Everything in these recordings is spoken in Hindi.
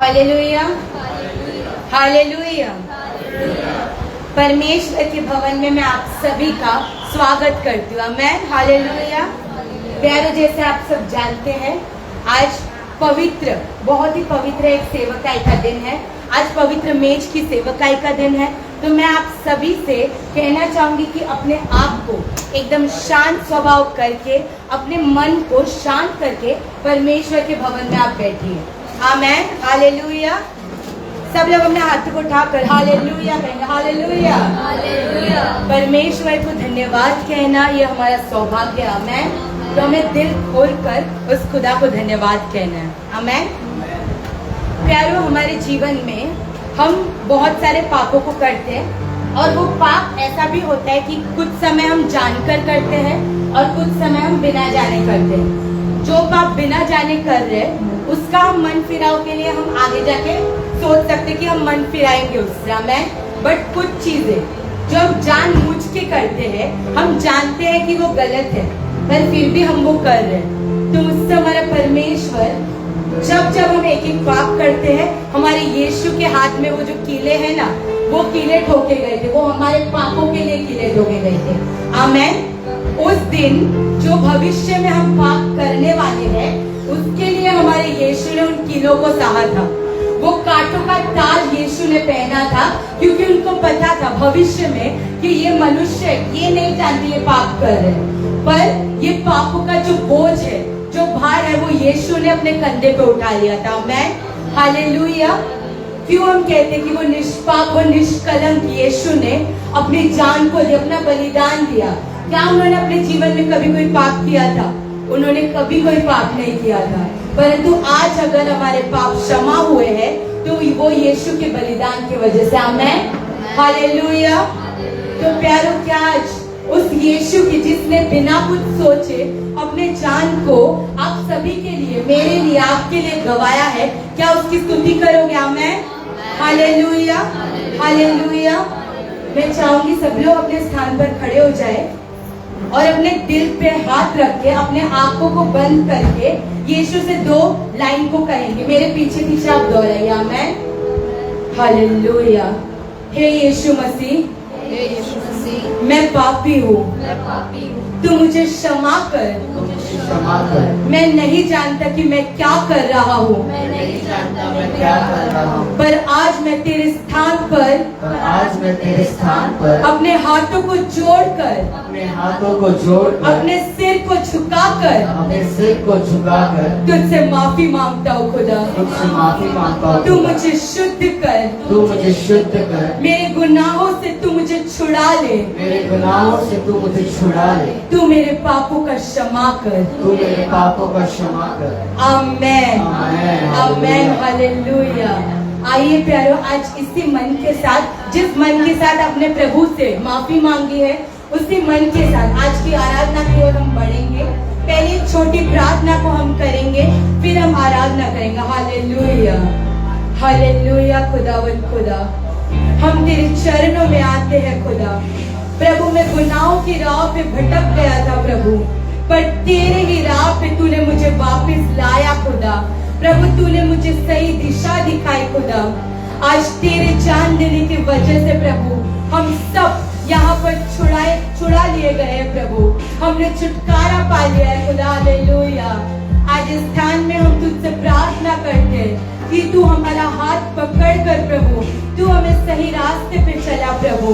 Hallelujah, hallelujah. परमेश्वर के भवन में मैं आप सभी का स्वागत करती हूँ। आमेन, हालेलुया। प्यारे, जैसे आप सब जानते हैं, आज पवित्र, बहुत ही पवित्र एक सेवकाई का दिन है। आज पवित्र मेज की सेवकाई का दिन है। तो मैं आप सभी से कहना चाहूंगी कि अपने आप को एकदम शांत स्वभाव करके, अपने मन को शांत करके परमेश्वर के भवन में आप बैठिए। आमेन, हालेलुया। सब लोग अपने हाथ को उठाकर हालेलुया कहेंगे। Hallelujah, hallelujah. परमेश्वर को धन्यवाद कहना ये हमारा सौभाग्य है। आमेन। तो हमें दिल खोलकर उस खुदा को धन्यवाद कहना है। आमेन। प्यारों, हमारे जीवन में हम बहुत सारे पापों को करते हैं और वो पाप ऐसा भी होता है कि कुछ समय हम जानकर करते हैं और कुछ समय हम बिना जाने करते हैं। जो पाप बिना जाने कर रहे हैं उसका हम मन फिराव के लिए हम आगे जाके सोच सकते कि हम मन फिराएंगे उससे। आमेन। बट कुछ चीजें जो हम जानबूझ के करते हैं, हम जानते हैं कि वो गलत है पर फिर भी हम वो कर रहे हैं। तो उससे हमारा परमेश्वर, जब जब हम एक एक पाप करते हैं, हमारे यीशु के हाथ में वो जो कीले हैं ना, वो कीले ठोके गए थे। वो हमारे पापों के लिए कीले ठोके गए थे। आमेन। उस दिन जो भविष्य में हम पाप करने वाले हैं, उसके लिए हमारे यीशु ने उन कीलों को सहा था। वो कांटों का ताज यीशु ने पहना था, क्योंकि उनको पता था भविष्य में कि ये मनुष्य ये नहीं जानते ये पाप कर रहे हैं, पर ये पापों का जो बोझ है, जो भार है, वो यीशु ने अपने कंधे पे उठा लिया था। आमेन, हालेलुया। क्यों हम कहते हैं कि वो निष्पाप, वो निष्कलंक यीशु ने अपनी जान को दिया, अपना बलिदान दिया। क्या उन्होंने अपने जीवन में कभी कोई पाप किया था? उन्होंने कभी कोई पाप नहीं किया था। परंतु आज अगर हमारे पाप क्षमा हुए हैं तो वो यीशु के बलिदान की वजह से। आमेन, हालेलुया। तो प्यारों, क्या आज उस यीशु की, जिसने बिना कुछ सोचे अपने जान को आप सभी के लिए, मेरे लिए, आपके लिए गवाया है, क्या उसकी स्तुति करोगे? आमेन, हालेलुया, हालेलुया। मैं चाहूंगी सब लोग अपने स्थान पर खड़े हो जाए और अपने दिल पे हाथ रख के, अपने आंखों को बंद करके यीशु से 2 लाइन को कहेंगे। मेरे पीछे पीछे आप दोहराइए। आमेन, हालेलुया। हे यीशु मसीह, मैं पापी हूँ, तू मुझे क्षमा कर। मैं नहीं जानता कि मैं क्या कर रहा हूँ, पर आज मैं तेरे स्थान पर, अपने हाथों को जोड़कर, अपने सिर को झुकाकर, तुझसे माफी मांगता हूँ खुदा। तू मुझे शुद्ध कर, मेरे गुनाहों से तू मुझे छुड़ा ले, तू मेरे पापों का क्षमा कर। आमेन, आमेन, हालेलुया। आइए प्यारों, आज इसी मन के साथ, जिस मन के साथ आपने प्रभु से माफी मांगी है, उसी मन के साथ आज की आराधना की ओर हम बढ़ेंगे। पहले छोटी प्रार्थना को हम करेंगे, फिर हम आराधना करेंगे। Hallelujah, hallelujah. खुदावंद खुदा, हम तेरे चरणों में आते हैं खुदा। प्रभु, मैं गुनाहों की राह पे भटक गया था प्रभु, पर तेरे ही राह पे तूने मुझे वापस लाया खुदा। प्रभु, तूने मुझे सही दिशा दिखाई खुदा। आज तेरे जान देने की वजह से प्रभु, हम सब यहाँ पर छुड़ा लिए गए हैं प्रभु। हमने छुटकारा पा लिया है खुदा। हालेलुया। आज इस स्थान में हम तुझसे प्रार्थना करते हैं कि तू हमारा हाथ पकड़ कर प्रभु, तू हमें सही रास्ते पे चला प्रभु।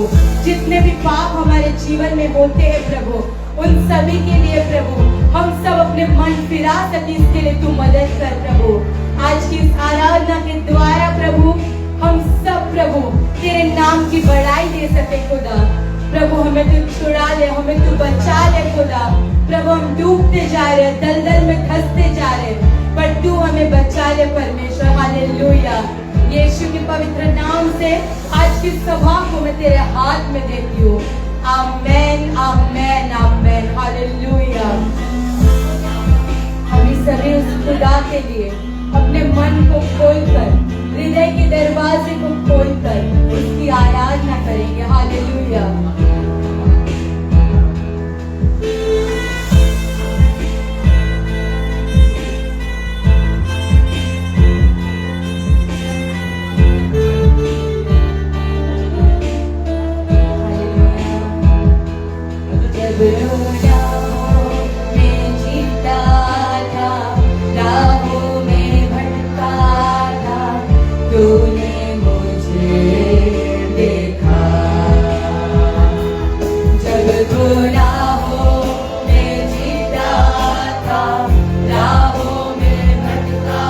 जितने भी पाप हमारे जीवन में होते हैं प्रभु, उन सभी के लिए प्रभु हम सब अपने मन फिरा सके, इसके लिए तू मदद कर प्रभु। आज की इस आराधना के द्वारा प्रभु, हम सब प्रभु तेरे नाम की बड़ाई दे सके खुदा। प्रभु, हमें तू छुड़ा ले, हमें तू बचा ले खुदा। प्रभु, हम डूबते जा रहे, दलदल में धंसते जा रहे, पर तू हमें बचा ले परमेश्वर। हालेलुया। यीशु के पवित्र नाम से आज की सभा को मैं तेरे हाथ में देती हूँ। आमेन, आमेन, आमेन, हालेलुया। हम सभी उस खुदा के लिए अपने मन को खोलकर, हृदय के दरवाजे को खोलकर उसकी आराधना करेंगे। हालेलुया। तूने मुझे देखा। जब गुनाहों में जीता था, राहों में भटका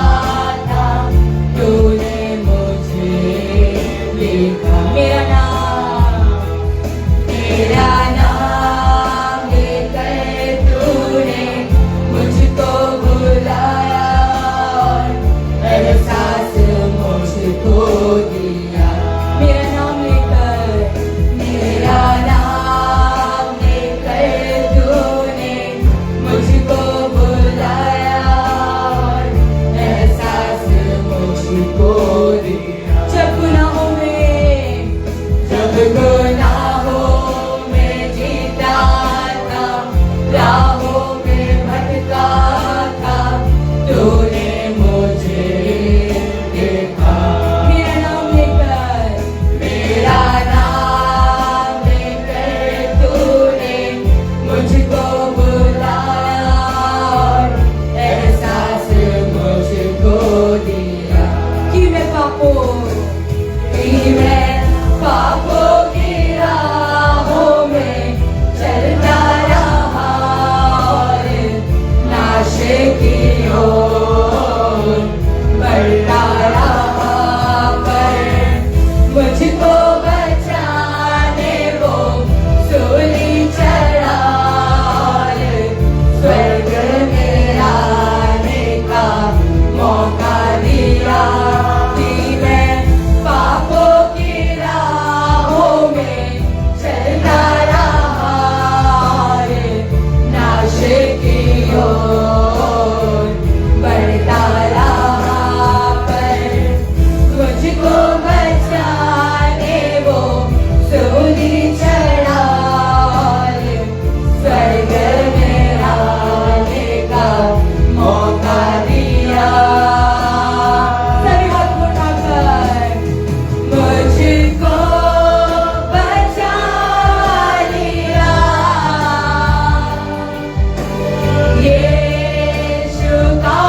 था, तूने मुझे देखा। मेरा नाम लेकर तूने मुझको बुलाया, एहसास मुझको दिया। मेरा नाम लेकर तूने मुझको बुलाया, एहसास मुझको दिया। जब गुनाहों में जीता था, राहों में भटका था, तूने मुझे देखा। मेरा नाम लेकर तूने मुझको बुलाया, एहसास मुझको दिया कि मैं पापों की राहों में चलता रहा, और नाश की ओर बढ़ता रहा, पर मुझको बचाने वो सूली चढ़ा, और स्वर्ग में आने का मौका दिया। कि मैं पापों की राहों में चलता रहा, और नाश की ओर बढ़ता रहा, पर मुझको बचाने वो सूली चढ़ा, और स्वर्ग में आने का मौका दिया। सभी हाथ उठाकर मुझको बचा लिया। यीशु का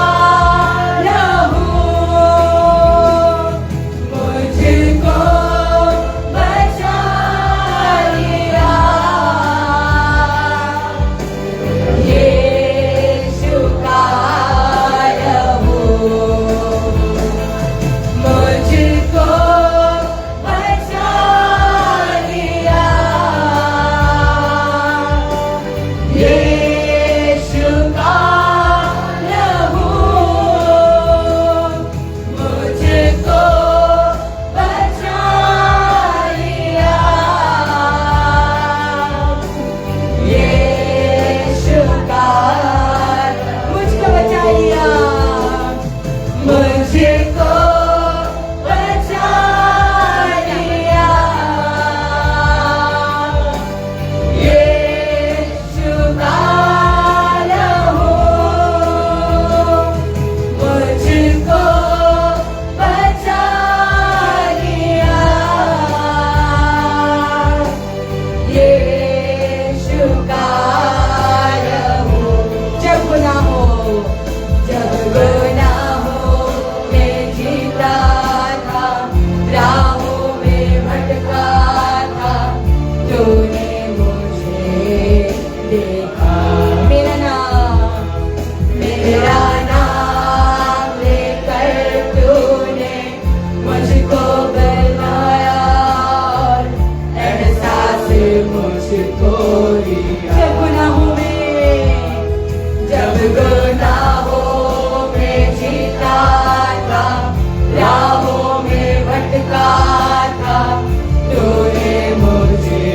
लहू मुझको बचा लिया। यीशु का लहू मुझको बचा लिया। यीशु का लहू मुझको बचा लिया। यीशु का मुझको बचा लिया। मुझको बचा लिया। यीशु का लहू मुझको बचा लिया। यीशु का लहू। जब गुनाहों में जीता था, राहों में भटका था, तूने मुझे देखा। मेरा नाम लेकर तूने मुझको बुलाया, और एहसास मुझको दिया। जब गुनाहों में जीता था, राहों में भटका था, तूने मुझे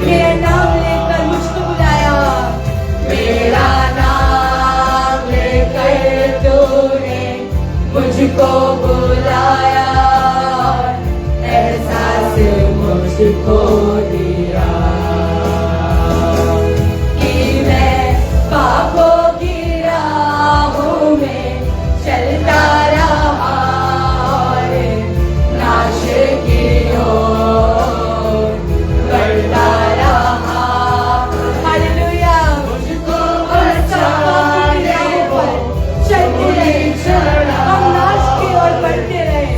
मेरा नाम लेकर मुझको बुलाया। मेरा नाम लेकर तूने मुझको बुलाया, एहसास मुझको दिया। कि मैं पापों की राहों में चलता रहा, और नाश की ओर बढ़ता रहा। हालेलुया। मुझको बचाने वो चलते रहे, हम नाश की ओर बढ़ते रहे।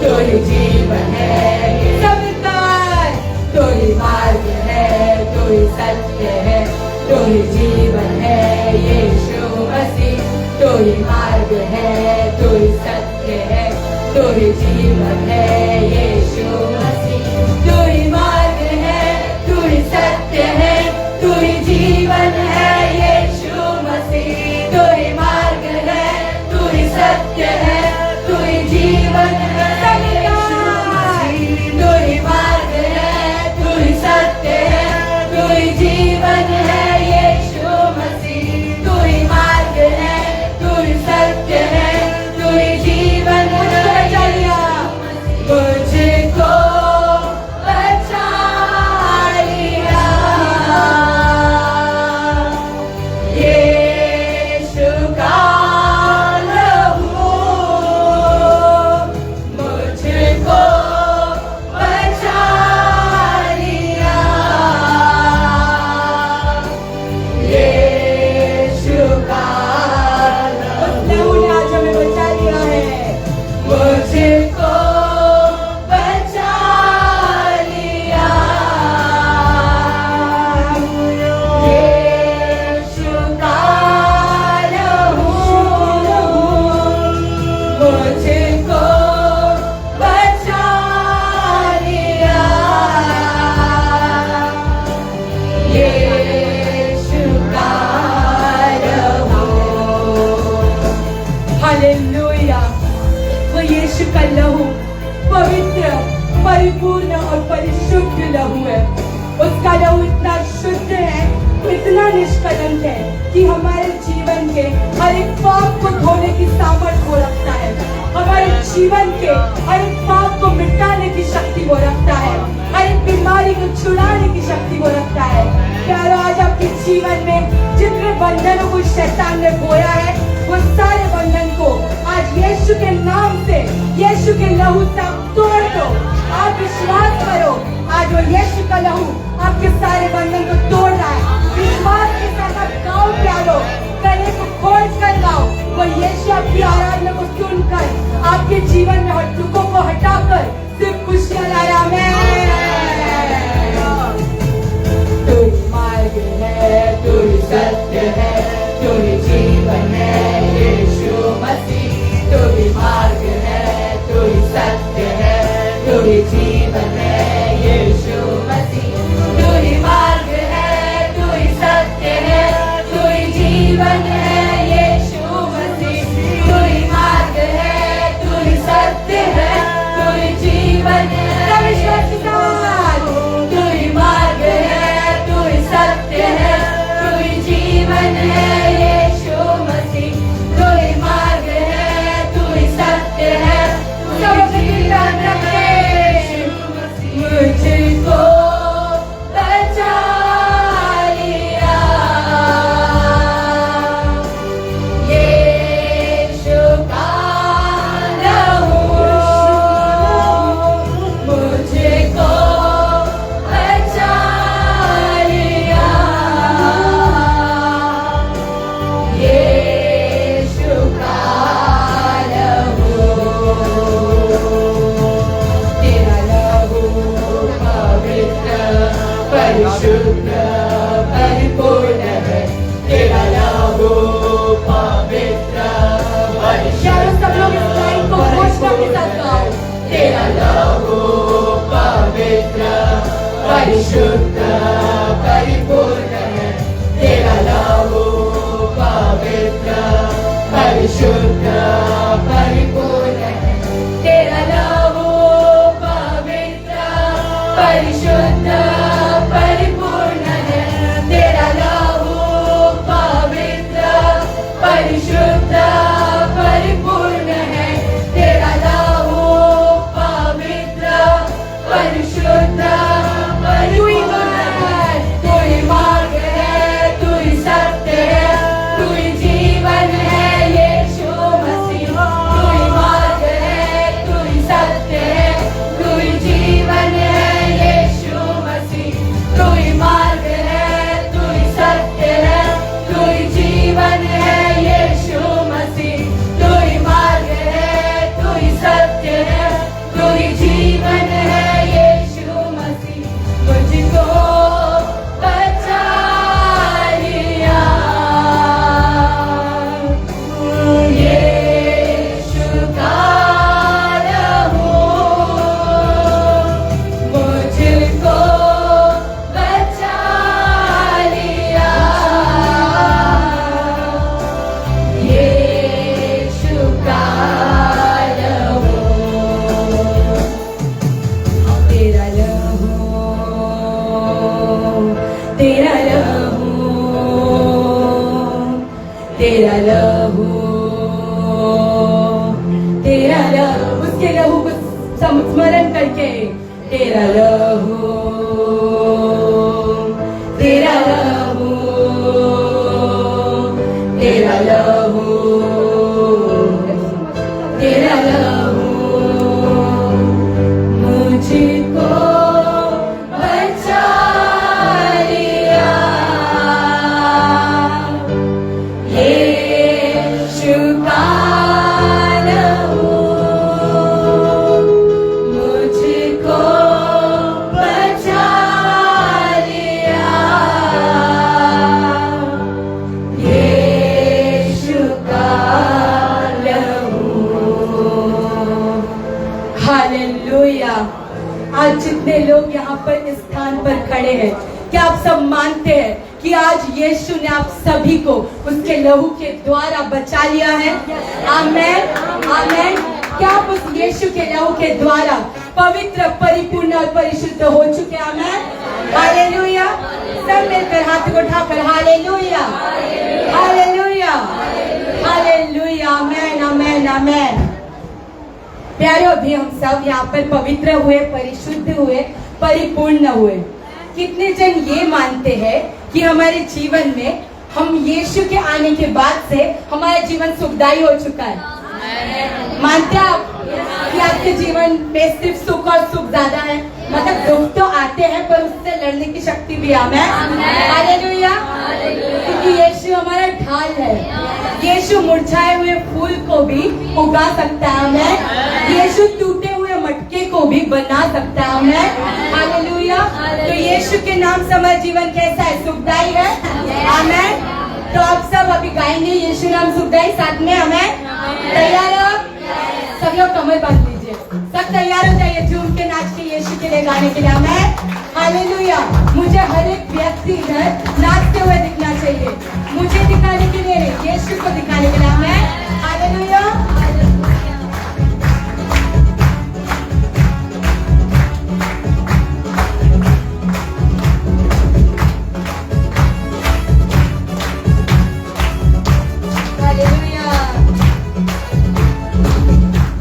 तू ही जीवन है। सबका तू ही मार्ग है, तू ही सत्य है, तू ही जीवन है यीशु मसीह। तू ही मार्ग है, तू ही सत्य है, तू ही जीवन है यीशु मसीह। तू ही मार्ग है, तू ही सत्य है, तू ही जीवन है यीशु मसीह। तू ही मार्ग है, तू ही सत्य है, तू ही जीवन है यीशु मसीह। तू ही मार्ग है, तू ही सत्य है, तू ही जीवन है यीशु मसीह। तू ही मार्ग है, तू ही सत्य है, तू ही जीवन है यीशु मसीह। मुझको बचा लिया यीशु का लहू, मुझको बचा लिया यीशु का लहू। उस लहू ने आज हमें बचा लिया है। मुझको बचा लिया यीशु का लहू, मुझको बचा लिया यीशु का लहू। हालेलुया। वो यीशु का लहू पवित्र, परिपूर्ण और परिशुद्ध लहू है। उसका लहू इतना शुद्ध है, इतना निष्कलंक है कि हमारे जीवन के हर एक पाप को धोने की सामर्थ्य वो रखता है। हमारे जीवन के हर एक पाप को मिटाने की शक्ति वो रखता है। हर एक बीमारी को छुड़ाने की शक्ति वो रखता है। प्यारो, आज आपके जीवन में जितने बंधनों को शैतान ने बोया है, वो सारे बंधन को आज यीशु के नाम से, यीशु के लहू से आप तोड़ दो। आप विश्वास करो, आज वो यीशु का लहू आपके सारे बंधन को तोड़ रहा है। विश्वास के साथ आप गाओ प्यारो, गले को खोल कर गाओ। वो यीशु आपकी आराधना को सुनकर आपके जीवन में हर दुखों को हटाकर सिर्फ खुशियां ला रहा है। तू ही मार्ग है, तू ही सत्य है, तू ही जीवन है यीशु मसीह। तू ही मार्ग है, तू ही सत्य है, तू ही जीवन है यीशु मसीह। तू ही मार्ग है, तू ही सत्य है, तू ही जीवन है यीशु मसीह। तू ही मार्ग है, तू ही सत्य है, तू ही जीवन है। तू ही मार्ग है, तू ही सत्य है, तू ही जीवन है यीशु मसीह। तू ही मार्ग है, तू ही सत्य है, तू ही जीवन है यीशु मसीह। मुझको बचा लिया यीशु का लहू, मुझको बचा लिया यीशु का लहू। तेरा लहू पवित्र, परिशुद्ध, परिपूर्ण है। तेरा लहू पवित्र, परिशुद्ध, सब लोग इस लाइन को घोषणा के साथ गाओ। तेरा लहू पवित्र, परिशुद्ध, परिपूर्ण है। तेरा लहू पवित्र, परिशुद्ध, परिपूर्ण है। तेरा लहू पवित्र, परिशुद्ध, परिपूर्ण तेरा लहू, तेरा लहू, उसके लहू को स्मरण करके, तेरा लहू, तेरा लहू, तेरा लहू, तेरा लहू मुझको बचा लिया, यीशु का लहू मुझको बचा लिया, यीशु का हालेलुया। आज जितने लोग यहाँ पर इस स्थान पर खड़े हैं, क्या आप सब मानते हैं कि आज यीशु ने आप सभी को उसके लहू के द्वारा बचा लिया है? आमेन, आमेन। क्या आप उस यीशु के लहू के द्वारा पवित्र, परिपूर्ण और परिशुद्ध हो चुके? आमेन, हालेलुया। सब मिलकर हाथ को उठाकर हालेलुया, हालेलुया, हालेलुया, आमेन, आमेन, आमेन। प्यारे, अभी हम सब यहाँ पर पवित्र हुए, परिशुद्ध हुए, परिपूर्ण हुए। कितने जन ये मानते हैं कि हमारे जीवन में हम यीशु के आने के बाद से हमारा जीवन सुखदायी हो चुका है? मानते हैं आप कि आपके जीवन में सिर्फ सुख और सुख ज्यादा है? मतलब दुख तो आते हैं पर उससे लड़ने की शक्ति भी हमें, हालेलुया, क्योंकि यीशु हमारा ढाल है। यीशु मुरझाए हुए फूल को भी उगा सकता है हमें, यीशु टूटे हुए मटके को भी बना सकता है हमें, हालेलुया। तो यीशु के नाम से हमारा जीवन कैसा है? सुखदायी है, आमेन। तो आप सब अभी गाएंगे यीशु नाम सुखदायी, साथ में हमें तैयार हो? सब लोग कमर बांध लीजिए, सब तैयार हो जाइए झूम के, नाच के, यीशु के लिए गाने के लिए, हमें हालेलुया। मुझे हर एक व्यक्ति इधर नाचते हुए दिखना चाहिए, मुझे दिखाने के लिए नहीं, यीशु को दिखाने के लिए, हमें हालेलुया।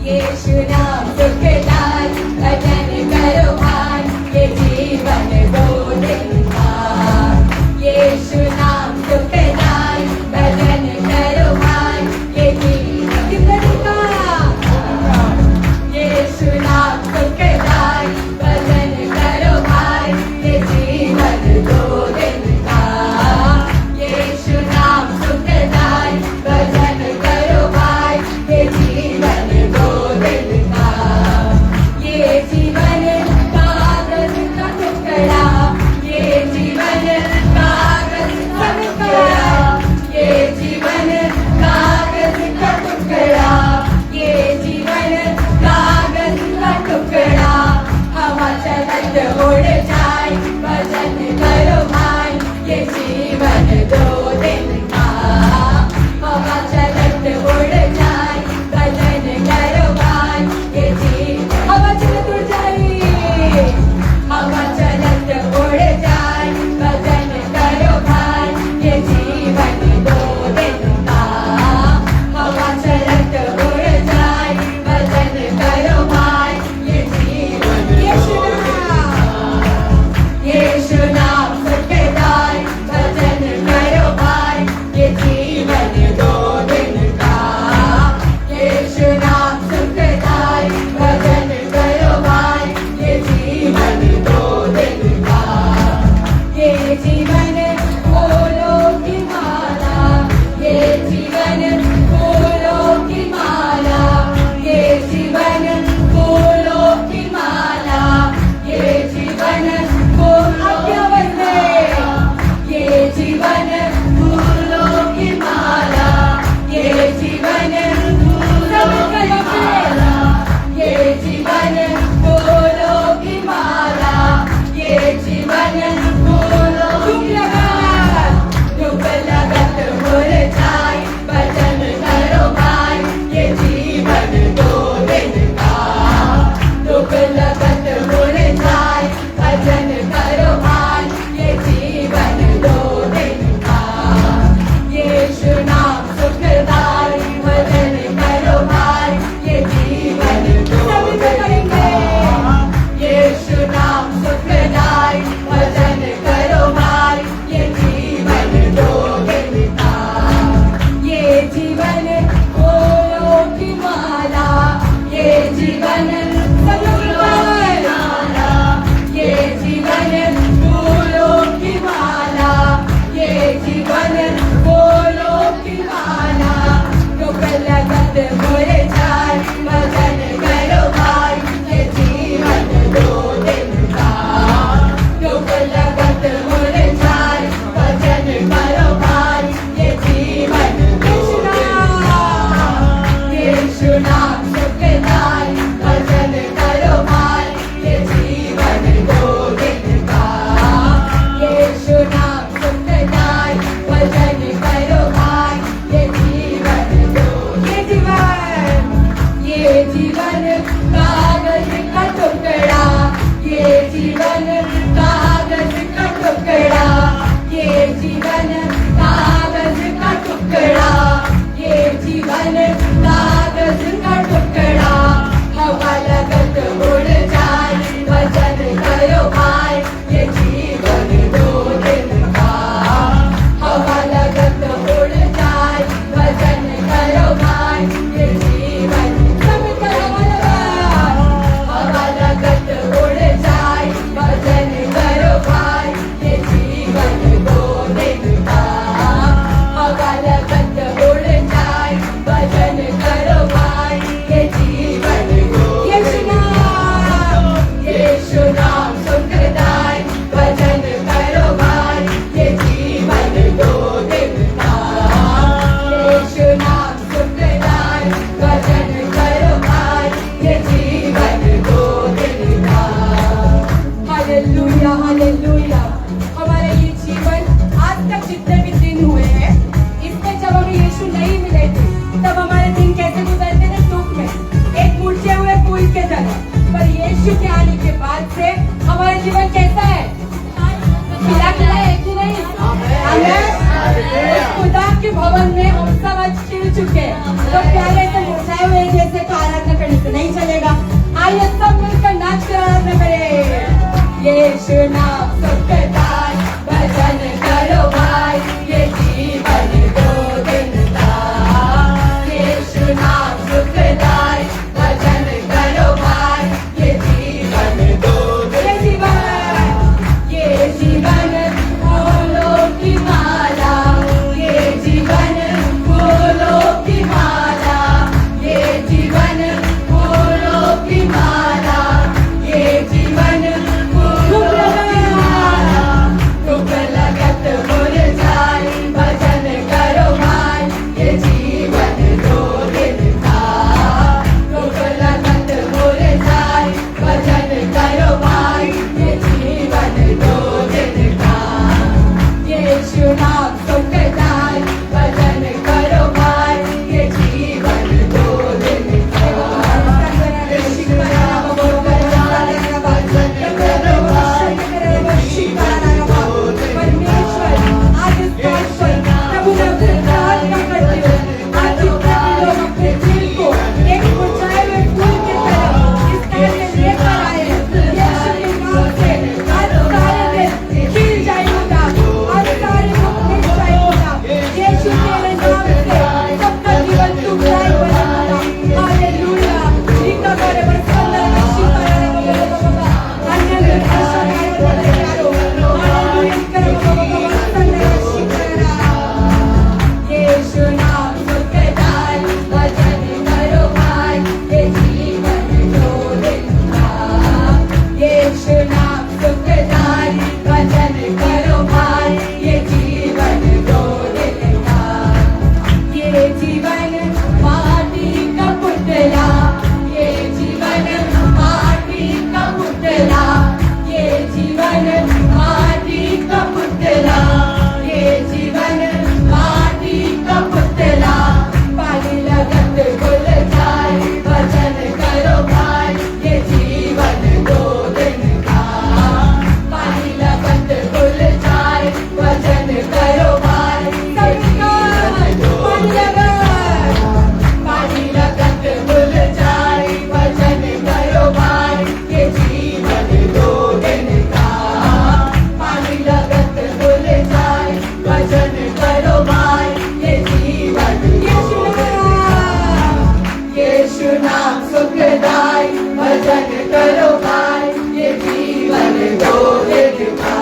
यीशु नाम सुखदाई, भजन करो भाई, ये जीवन दो दिन का। यीशु नाम सुखदाई, भजन करो भाई, ये जीवन का। यीशु नाम सुखदाई, भजन करो भाई, ये जीवन दो दिन का। यीशु नाम सुखदाई, भजन करो भाई, ये जीवन दो दिन का। यीशु के आने के बाद से हमारा जीवन कैसा है? खिला खिला है कि नहीं? आमीन। खुदा के भवन में हम सब आज खिल चुके हैं। तो प्यारे से मुरझाए हुए जैसे तो आराधना करने से नहीं चलेगा। आइए सब मिलकर नाच कर आराधना करें। यीशु नाम सुखदाई, भजन करो भाई, ये जीवन दो दिन का। यीशु नाम सुखदाई, भजन करो भाई, ये जीवन दो दिन का। ये जीवन फूलों की माला, ये जीवन फूलों की माला, ये जीवन फूलों की माला, ये जीवन फूलों की माला। दुख लगत मुरझाए, भजन करो भाई, ये जीवन दो दिन का। दुख लगत मुरझाए, भजन करो भाई, ये जीवन दो दिन का। यीशु नाम सुखदाई, भजन करो भाई, ये जीवन दो दिन का। परमेश्वर आज इस बात पर प्रभु मैं अपने प्रार्थना करती हूँ। आज जितने भी लोग अपने दिल को एक मुरझाए हुए फूल की तरह इस तरह से लेकर आए हैं, यीशु के नाम से आज सारे दिन खिल जाएगा, आज सारे दुख मिट जाएगा। यीशु के नाम से सबका जीवन सुखदायक बनेगा। हालेलुया। रीका करे बरसंदर में शिकारा बाबा अन्य में शिकारा बोले यारो। हालेलुया करे बाबा बरसंदर में शिकारा। यीशु नाम सुखदाई, भजन करो भाई, ये जीवन दो दिन का। यीशु नाम सुखदाई, भजन करो भाई, ये जीवन दो दिन का। ये जीवन माटी का पुतला, ये जीवन माटी का पुतला, ये जीवन माटी का पुतला, ये जीवन माटी का पुतला। पानी लगत घुल जाए, भजन करो भाई, ये जीवन दो दिन का। पानी लगत घुल जाए, भजन करो भाई, ये जीवन दो दिन का। पानी लगत घुल जाए, भजन करो भाई, ये जीवन दो दिन का। पानी लगत घुल जाए, भजन करो भाई, ये जीवन यीशु नाम सुखदाई, भजन करो भाई, ये जीवन दो दिन का।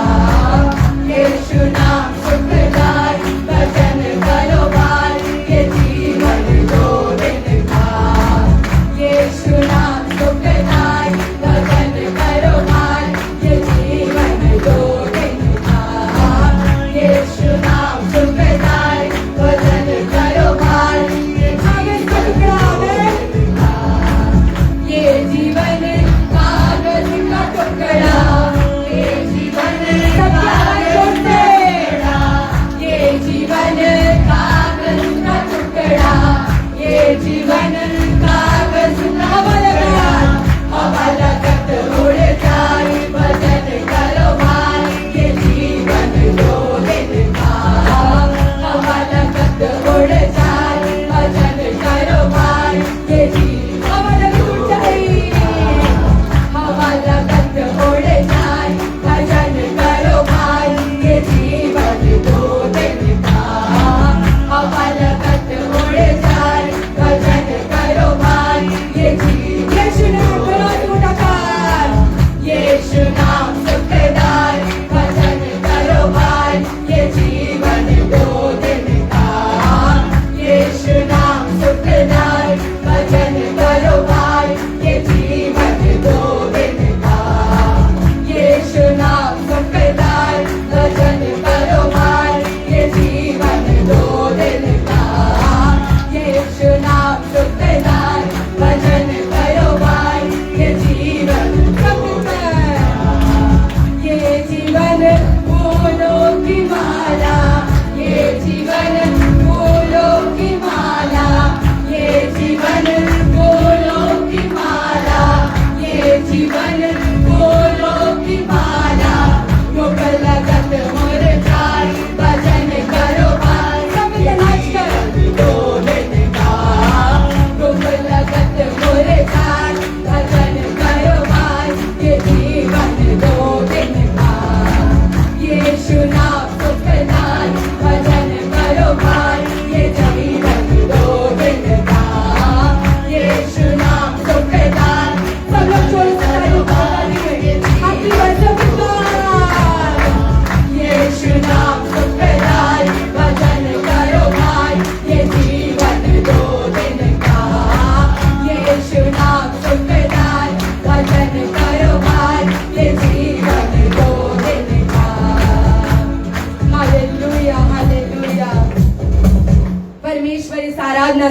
यीशु नाम सुखदाई, भजन करो भाई, ये जीवन दो दिन का। यीशु नाम सुखदाई, भजन करो भाई, ये जीवन दो दिन का। यीशु नाम सुखदाई, भजन करो भाई, ये ये जीवन कागज का टुकड़ा, ये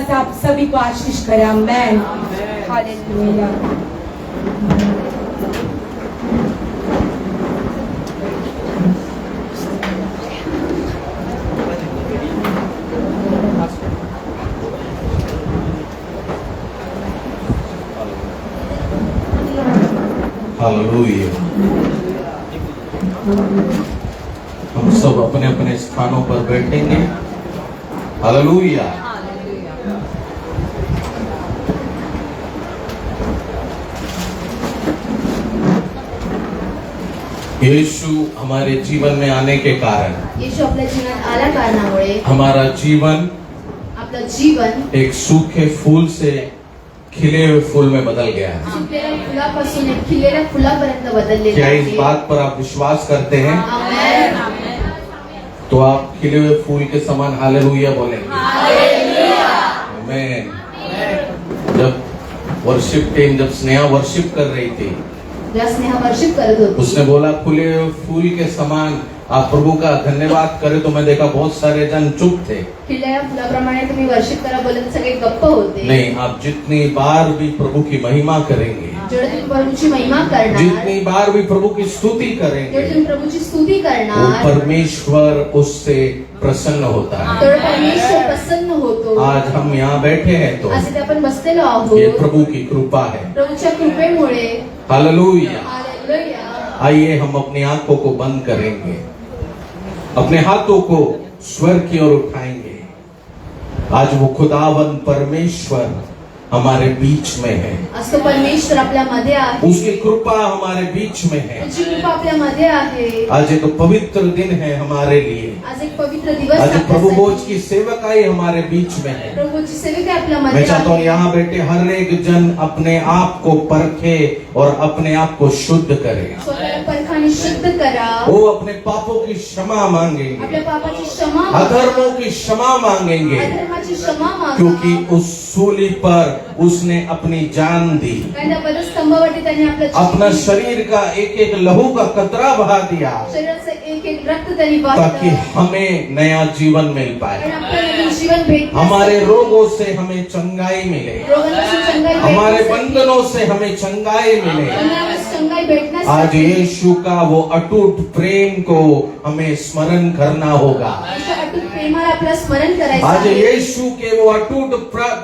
से आप सभी को आशीष करे। आमेन। हालेलुया। हालेलुया। हम सब अपने अपने स्थानों पर बैठेंगे। हालेलुया। यीशु हमारे जीवन में आने के कारण, येशू आपल्या जीवनात आल्या कारणामुळे हमारा जीवन आपलं जीवन एक सूखे फूल से खिले हुए फूल में बदल गया है। सुकलेल्या फुलापासून एक खिललेल्या फुलापर्यंत बदललेलं क्या इस आहे। बात पर आप विश्वास करते हैं? आमेन। तो आप खिले हुए फूल के समान हालेलुया बोलेंगे। आमेन। जब वर्शिप टीम, जब स्नेहा वर्शिप कर रही थी, ज्या स्नेहा वर्शिप करत होती, उसने बोला खुले हुए फूल के समान आप प्रभु का धन्यवाद करें, तो मैं देखा बहुत सारे जन चुप थे। खिललेल्या फुलाप्रमाणे तुम्ही वर्शिप करा बोलत सगळे गप्प होते। नहीं, आप जितनी बार भी प्रभु की महिमा करेंगे, जेवढे तुम्ही प्रभूची महिमा करणार, जितनी बार भी प्रभु की स्तुति जेवढे करेंगे, तुम्ही प्रभूची स्तुती वो करणार, परमेश्वर उससे प्रसन्न होता है। तेवढे परमेश्वर प्रसन्न होतो। आज हम यहाँ बैठे हैं तो आज इथे आपण बसलेलो ये आहोत प्रभु की कृपा है। प्रभूच्या कृपेमुळे। हालेलुया। हालेलुया। आइए हम अपनी आंखों को बंद करेंगे, अपने हाथों को स्वर की ओर उठाएंगे। आज वो खुदावन परमेश्वर हमारे बीच में है, आज तो परमेश्वर आपल्या मध्ये आहे, उसकी कृपा हमारे बीच में है। त्याची कृपा आपल्या मध्ये आहे। आज एक पवित्र दिन है हमारे लिए। आज एक पवित्र दिवस आज प्रभु भोज आपल्यासाठी। की सेवकाई हमारे बीच में है। प्रभूची सेविका आपल्या मैं मध्ये चाहता हूँ आहे। यहाँ बैठे हर एक जन अपने आप को परखे और अपने आप को शुद्ध करे। स्वतःला परखाने शुद्ध करा, वो अपने पापों की क्षमा मांगेंगे, आपल्या पापाची क्षमा मागा, अधर्मों की क्षमा मांगेंगे, अधर्माची क्षमा मागा। क्योंकि उस सूली पर उसने अपनी जान दी, कारण त्या वधस्तंभावरती त्याने आपलं जीव अपना दिलं। शरीर का एक एक लहू का कतरा बहा दिया, शरीराचं एक एक रक्त त्यांनी ताकि वाहिलं, हमें नया जीवन मिल कारण पाए, आपल्याला नवीन जीवन भेटण्यासाठी, हमारे रोगों से हमें चंगाई मिले, रोगांपासून चंगाई हमारे भेटण्यासाठी, बंधनों से हमें चंगाई मिले। बंधनापासून चंगाई आज भेटण्यासाठी यीशु का वो अटूट प्रेम को हमें स्मरण करना होगा। अशा अटूट प्रेमाला आपलं स्मरण करायचं आज आहे। यीशु के वो अटूट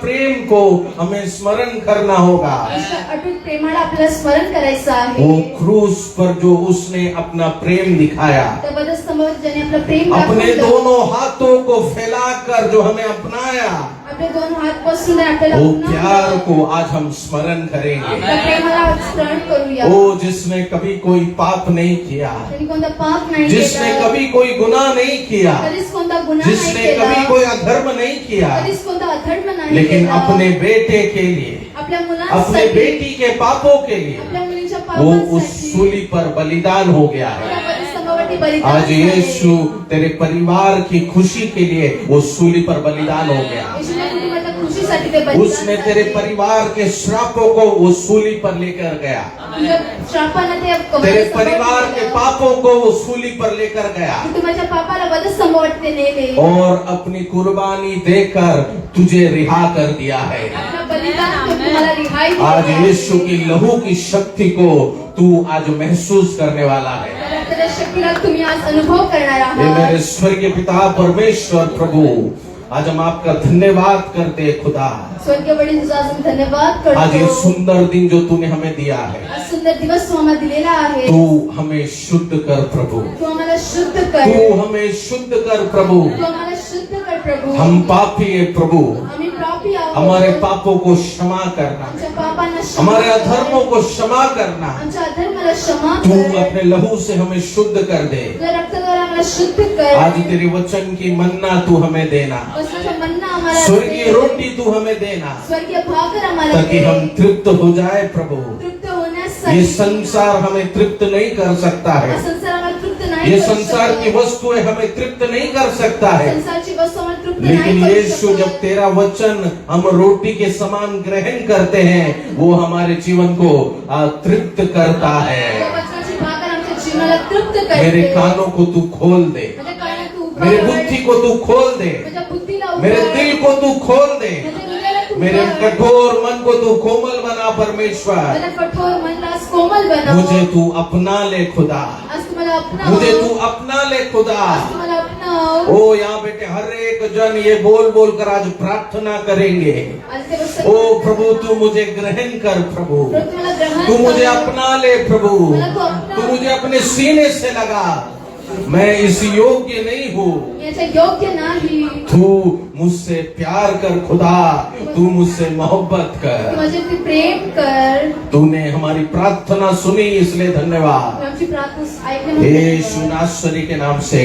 प्रेम को हमें स्मरण करना होगा। अशा अटूट प्रेमाला आपल्याला स्मरण करायचं आहे। वो क्रूस पर जो उसने अपना प्रेम दिखाया, त्या वधस्तंभावर ज्याने आपलं प्रेम अपने दाखवलं, दोनों हाथों को फैलाकर जो हमें अपनाया, आपले दोन हात पसरून आपल्याला वो पुन्हा प्यार को आज हम स्मरण करेंगे। त्या प्रेमाला स्मरण करूया। वो जिसने कभी कोई पाप नहीं किया, त्यांनी कोणता पाप नाही जिसने केला, कभी कोई गुनाह नहीं किया, कधीच कोणता गुन्हा नाही जिसने केला, कभी कोई अधर्म नहीं किया, कधीच कोणता अधर्म नाही लेकिन केला, अपने बेटे के लिए, आपल्या अपने मुलांसाठी, बेटी के पापों के लिए आपल्या मुलींच्या वो उस पापांसाठी सूली पर बलिदान हो गया है। त्या वधस्तंभावरती बलिदान आज झाले। यीशु तेरे परिवार की खुशी के लिए वो सूली पर बलिदान हो गया। येशूने कुटुंबाच्या खुशीसाठी ते बलिदान उसने तेरे झाले। परिवार के श्रापों को वो सूली पर लेकर गया, तुझ्या श्रापानं ते तेरे वधस्तंभावरती परिवार के नेलं. पापों को वो सूली पर लेकर गया कुटुंबाच्या पापाला वधस्तंभावरती ते नेले. और अपनी कुर्बानी देकर तुझे रिहा कर दिया है। आपलं बलिदान करून तुम्हाला रिहाई दिली आज आहे. यीशु की लहू की शक्ति को तू आज महसूस करने वाला है। रक्ताच्या शक्तीला तुम्ही आज अनुभव करणार हे आहात. मेरे स्वर्गीय पिता परमेश्वर प्रभु, आज हम आपका धन्यवाद करते हैं खुदा। स्वर्गीय वडील तुझा आज धन्यवाद आज ये करतो. सुंदर दिन जो तूने हमें दिया है, आज सुंदर दिवस तू आम्हाला दिलेला आहे. तू हमें शुद्ध कर प्रभु, तू आम्हाला शुद्ध कर. तू हमें शुद्ध कर प्रभु। तू आम्हाला शुद्ध कर प्रभू. हम पापी है प्रभु, आम्ही पापी आहोत. हमारे पापों को क्षमा करना, आमच्या पापांना क्षमा हमारे कर. अधर्मों को क्षमा करना। आमच्या अधर्माला क्षमा तू कर. अपने लहू से हमें शुद्ध कर दे। तुझ्या रक्ताद्वारे आम्हाला शुद्ध कर. आज तेरी वचन की मन्ना तू हमें देना, वचनाचा मन्ना आम्हाला स्वर्गीय दे. रोटी तू हमें देना, स्वर्गीय भाकर आम्हाला ताकि दे. हम तृप्त हो जाए प्रभु। तृप्त होण्यासाठी ये संसार हमें तृप्त नहीं कर सकता हा है, संसार आम्हाला तृप्त नाही ये करू संसार शकत. की वस्तुएं हमें तृप्त नहीं कर सकता है। संसारची वस्तू आम्हाला तृप्त लेकिन नाही करू यीशु शकत. जब तेरा वचन हम रोटी के समान ग्रहण करते हैं, वो हमारे जीवन को तृप्त करता या है। वचनाची भाकर आमच्या जीवनाला तृप्त करते. मेरे कानों को तू खोल दे, माझ्या कानात तू उघड. मेरी बुद्धि को तू खोल दे, माझ्या बुद्धीला उघड. मेरे दिल को तू खोल दे, माझ्या मेरे कठोर मन को तू कोमल बना परमेश्वर। मला कठोर मनला आज कोमल बनव. मुझे तू अपना ले खुदा, आज तुम्हाला अपनाव. मुझे तू अपना ले खुदा। आज तुम्हाला अपनाव. ओ यहाँ बेटे हर एक जन ये बोल बोल कर आज प्रार्थना करेंगे। आज ते बस ओ प्रभु तू मुझे ग्रहण कर प्रभु, प्रभू तुम्हाला ग्रहण तू मुझे कर. अपना ले प्रभू, मला तू अपना. तू मुझे अपने सीने से लगा। मैं इस योग्य नहीं हूँ, मी याच्या योग्य नाही. तू मुझसे प्यार कर खुदा, तू मुझसे मोहब्बत तू कर। माझ्यावरती प्रेम कर. तूने हमारी प्रार्थना सुनी इसलिए धन्यवाद। तू आमची प्रार्थना ऐकून यीशु नासरी के नाम से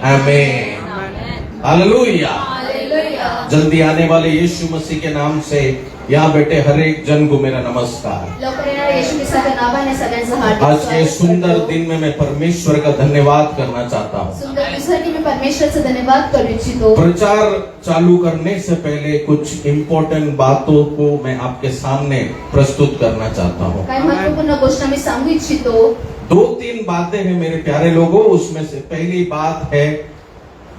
आमीन। हालेलुया। हालेलुया. जल्दी आने वाले यीशु मसीह के नाम से यहाँ बेटे हर एक जन को मेरा नमस्कार। लवकर येणाऱ्या येशू ख्रिस्ताच्या नावाने सगळ्यांचं हार्दिक आज के स्वागत सुंदर करतो. दिन में मैं परमेश्वर का धन्यवाद करना चाहता हूँ। सुंदर दिवसासाठी मी परमेश्वरचा धन्यवाद करू इच्छितो. प्रचार चालू करने से पहले कुछ इम्पोर्टेंट बातों को मैं आपके सामने प्रस्तुत करना चाहता हूँ। काही महत्वपूर्ण गोष्ट मी सांगू इच्छितो. 2-3 बातें हैं मेरे प्यारे लोगों। उसमें से पहली बात है,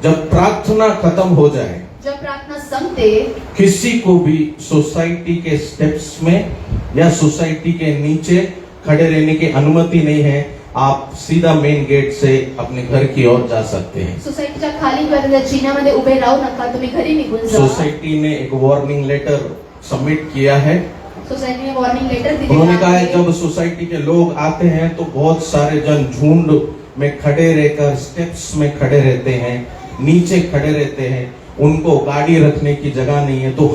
जब प्रार्थना खत्म हो जाए, जब प्रार्थना संपते, किसी को भी सोसाइटी के स्टेप्स में या सोसाइटी के नीचे खड़े रहने की अनुमति नहीं है। आप सीधा मेन गेट से अपने घर की ओर जा सकते हैं। सोसायटीच्या खाली किंवा चिन्हामध्ये उभे राहू नका. तुम्ही घरी निघून जा. सोसाइटी ने एक वार्निंग लेटर सबमिट किया है। सोसायटीने वॉर्निंग लेटर दिलेलं उन्होंने कहा है आहे. जब सोसाइटी के लोग आते हैं तो बहुत सारे जन झुंड में खड़े रहकर स्टेप्स में खड़े रहते हैं, नीचे खड़े रहते हैं, उनको गाड़ी रखने की जगह नहीं है। तो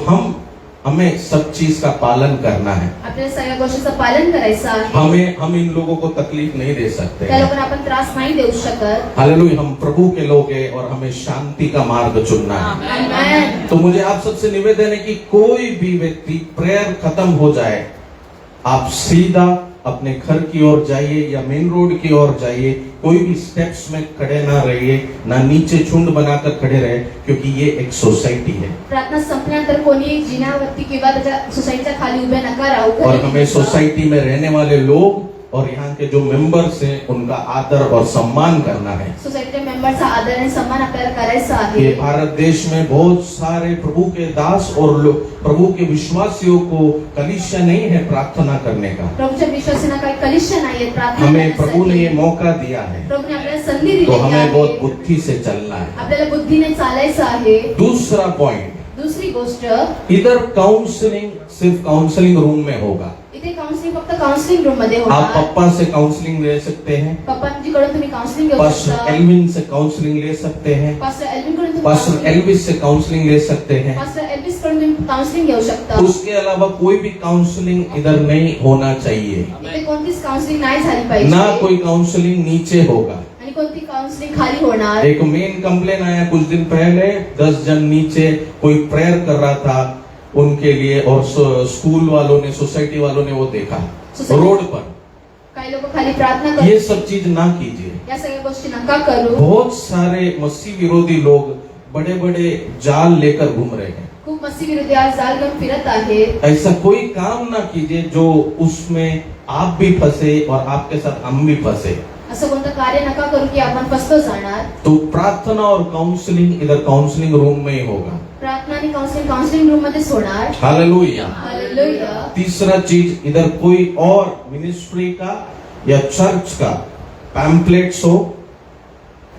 हमें सब चीज का पालन करना है। आपल्याला सगळ्या गोष्टीचं पालन करायचं आहे. हम इन लोगों को तकलीफ नहीं दे सकते। त्या लोकांना आपण त्रास नाही देऊ शकत. हालेलुया। हम प्रभु के लोग हैं और हमें शांति का मार्ग चुनना है। आमेन. तो मुझे आप सबसे निवेदन है कि कोई भी व्यक्ति प्रेयर खत्म हो जाए, आप सीधा अपने घर की ओर जाइए या मेन रोड की ओर जाइए। कोई भी स्टेप्स में खड़े ना रहिए, ना नीचे झुंड बनाकर खड़े रहे, क्योंकि ये एक सोसाइटी है प्रार्थना संपल्यानंतर कोणी जिन्यावरती किंवा त्याच्या सोसायटीच्या खाली उभे नका राहू. और घरी हमें निघून जा. सोसाइटी में रहने वाले लोग और यहाँ के जो मेंबर्स हैं उनका आदर और सम्मान करना है। सोसायटीच्या मेंबरचा आदर आणि सन्मान आपल्याला करायचा ये आहे. भारत देश में बहुत सारे प्रभु के दास और लोग, प्रभु के विश्वासियों को कलीसिया नहीं है प्रार्थना करने का। प्रभूच्या विश्वासाने काही कलिष्य नाहीये प्रार्थना हमें प्रभु ने ये करण्यासाठी. मौका दिया है, प्रभूने आपल्याला संधी दिली तो हमें आहे. बहुत बुद्धि से चलना है। आपल्याला बुद्धीने चालायचं आहे. दूसरा पॉइंट, दुसरी गोष्ट, इधर काउंसलिंग सिर्फ काउंसलिंग रूम में होगा। इथे काउन्सिलिंग फक्त काउन्सिलिंग रूम मध्ये आप होणार. पप्पा से काउंसलिंग ले सकते हैं, पप्पांजीकडून तुम्ही काउन्सिलिंग घेऊ पास्टर शकता. एल्विन से काउंसलिंग ले सकते हैं, पास्टर एल्विन कडून पास्टर तुम्ही एल्विस से काउंसलिंग ले सकते हैं। पास्टर एल्विस कडून तुम्ही काउन्सिलिंग घेऊ शकता. उसके अलावा कोई भी काउंसलिंग इधर नहीं होना चाहिए। इथे कोणतीच काउन्सिलिंग नाही झाली पाहिजे. ना कोई काउंसलिंग नीचे होगा। आणि कोणती काउन्सिलिंग खाली होणार. एक मेन कंप्लेन आया कुछ दिन पहले, 10 जन नीचे कोई प्रेयर कर रहा था उनके लिए, और स्कूल वालों ने, सोसाइटी वालों ने वो देखा रोड पर। काही लोक खाली प्रार्थना ये करतात. सब चीज ना कीजिए। या सगळ्या गोष्टी नका करू. बहुत सारे मसीह विरोधी लोग बड़े बड़े जाल लेकर घूम रहे हैं। खूप मस्ती विरोधी आज जाल घेऊन फिरत आहेत. ऐसा कोई काम ना कीजिए जो उसमें आप भी फंसे और आपके साथ हम भी फंसे। असं कोणतं कार्य नका करू की आपण फसतो जाणार. तो प्रार्थना और काउंसलिंग इधर काउंसलिंग रूम में ही होगा। प्रार्थना आणि काउन्सिलिंग रूम मध्येच होणार. हालेलुया। हालेलुया. तीसरा चीज, इधर कोई और मिनिस्ट्री का या चर्च का पैम्पलेट्स हो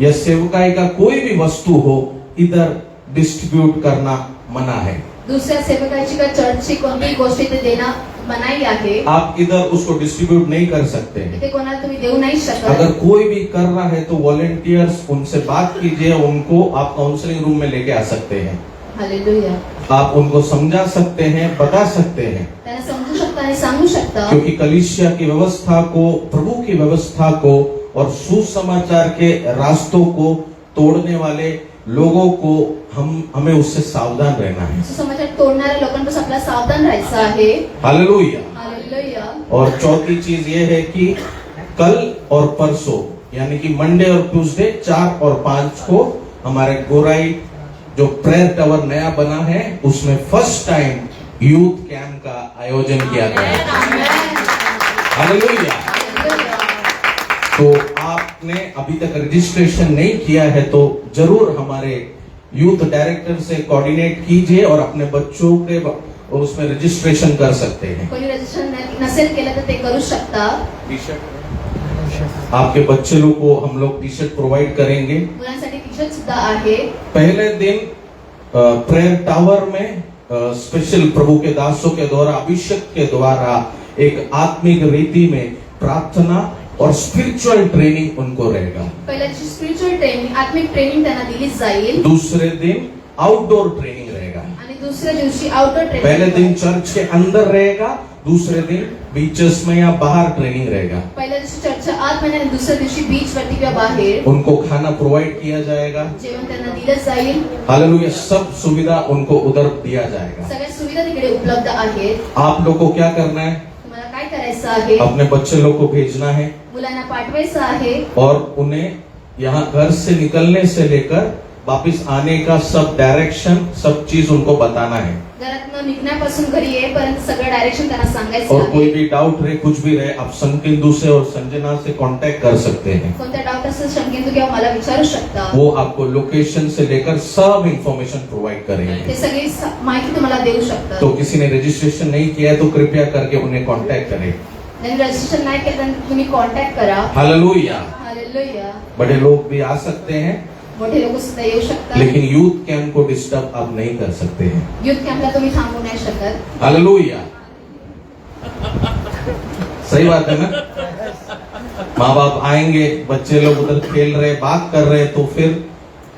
या सेवकाई का कोई भी वस्तु हो, इधर डिस्ट्रीब्यूट करना मना है। दुसऱ्या सेवकाची का चर्चची कोणतीही गोष्ट इथे देणं मनाई आहे. आप इधर उसको डिस्ट्रीब्यूट नहीं कर सकते हैं। इथे कोणाला तुम्ही देऊ नाही शकत. अगर कोई भी कर रहा है तो वॉलेंटियर्स, उनसे बात कीजिए, उनको आप काउंसलिंग रूम में लेके आ सकते हैं। हालेलुया. आप उनको समझा सकते हैं, बता सकते हैं, त्यांना समजू शकता आणि सांगू शकता. क्योंकि कलीसिया की व्यवस्था को, प्रभु की व्यवस्था को और सुसमाचार के रास्तों को तोड़ने वाले लोगों को हमें उससे सावधान रहना है। सुसमाचार तोडणाऱ्या लोकांपासून आपल्याला सावधान राहायचं आहे. हालेलुया। हालेलुया. और चौथी चीज ये है कि कल और परसों, यानी कि मंडे और ट्यूसडे 4 और 5 को हमारे गोराई जो प्रेयर टावर नया बना है, उसमें फर्स्ट टाइम यूथ कैंप का आयोजन किया गया है। हालेलुया। तो आपने अभी तक रजिस्ट्रेशन नहीं किया है तो जरूर हमारे यूथ डायरेक्टर से कोऑर्डिनेट कीजिए और अपने बच्चों के और उसमें रजिस्ट्रेशन कर सकते हैं। कोणी रजिस्ट्रेशन नसेल केलं तर ते करू शकता। आपके बच्चे लोग को हम लोग टी शर्ट प्रोवाइड करेंगे। मुलांसाठी टी शर्ट सुद्धा आहे। पहले दिन प्रेयर टावर में स्पेशल प्रभु के दासों के द्वारा अभिषेक के द्वारा एक आत्मिक रीति में प्रार्थना और स्पिरिचुअल ट्रेनिंग उनको रहेगा। पहिल्या दिवशी स्पिरिचुअल ट्रेनिंग, आत्मिक ट्रेनिंग त्यांना दिली जाईल। दूसरे दिन आउटडोर ट्रेनिंग रहेगा। आणि दुसऱ्या दिवशी आउटडोर ट्रेनिंग। पहले दिन चर्च के अंदर रहेगा, दूसरे दिन बीचेस में या बाहर ट्रेनिंग रहेगा। पहिल्या दिवशी चर्चच्या आत आणि दुसऱ्या दिवशी बीच वरती किंवा बाहेर उनको खाना प्रोवाइड किया जाएगा। जेवण त्यांना दिलं जाईल। हालेलुया, सब सुविधा उनको उधर दिया जाएगा। सगळ्या सुविधा तिकडे उपलब्ध आहेत। आप लोग को क्या करना है? तुम्हाला काय करायचं आहे? अपने बच्चे लोग को भेजना है मुलांना पाठवायचं आहे और उन्हें यहाँ घर से निकलने से लेकर वापिस आने का सब डायरेक्शन, सब चीज उनको बताना है। घरातनं निघण्यापासून घरी येईपर्यंत सगळं डायरेक्शन त्यांना सांगायचं और आहे। कोई भी डाउट रहे, कुछ भी रहे, आप संकिंदू से और संजना से कांटेक्ट कर सकते हैं। कोणत्या डाऊट असेल शंकिंतू किंवा मला विचारू शकता। वो आपको लोकेशन से लेकर सब इंफॉर्मेशन प्रोवाइड करेंगे। ते सगळी माहिती तुम्हाला देऊ शकतात। तो किसी ने रजिस्ट्रेशन नहीं किया है तो कृपया करके उन्हें कांटेक्ट करें। आणि रजिस्ट्रेशन नाही केलं तर तुम्ही कॉन्टॅक्ट करा। हालेलुया। हालेलुया। बड़े लोग भी आ सकते हैं, मोठे लोक सुद्धा येऊ शकतात। लेकिन यूथ कैंप को डिस्टर्ब आप नहीं कर सकते हैं। युथ कॅम्पला तुम्ही थांबवू नाही शकत। हालेलुया, सही बात है ना? माँ बाप आएंगे, बच्चे लोग उधर खेल रहे, बात कर रहे, तो फिर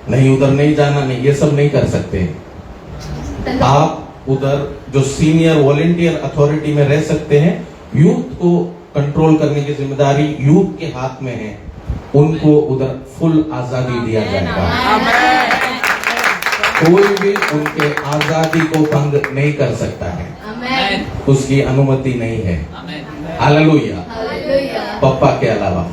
नहीं, उधर नहीं जाना, नहीं, ये सब नहीं कर सकते हैं। आप उधर जो सीनियर वॉलेंटियर अथॉरिटी में रह सकते हैं, यूथ को कंट्रोल करने की जिम्मेदारी यूथ के हाथ में है, उनको उधर फुल आजादी दिया जाएगा। कोई भी उनके आजादी को भंग नहीं कर सकता है, आमेन। उसकी अनुमति नहीं है। हालेलुया। हालेलुया। पप्पा के अलावा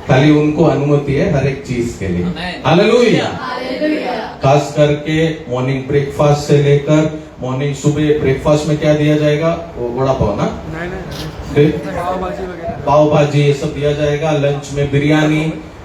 खाली उनको अनुमति है हर एक चीज के लिए। हालेलुया। हालेलुया। खास करके मॉर्निंग ब्रेकफास्ट से लेकर मॉर्निंग सुबह ब्रेकफास्ट में क्या दिया जाएगा? वो वड़ा पाव ना, फिर पाव भाजी ये सब दिया जाएगा। लंच में बिरयानी,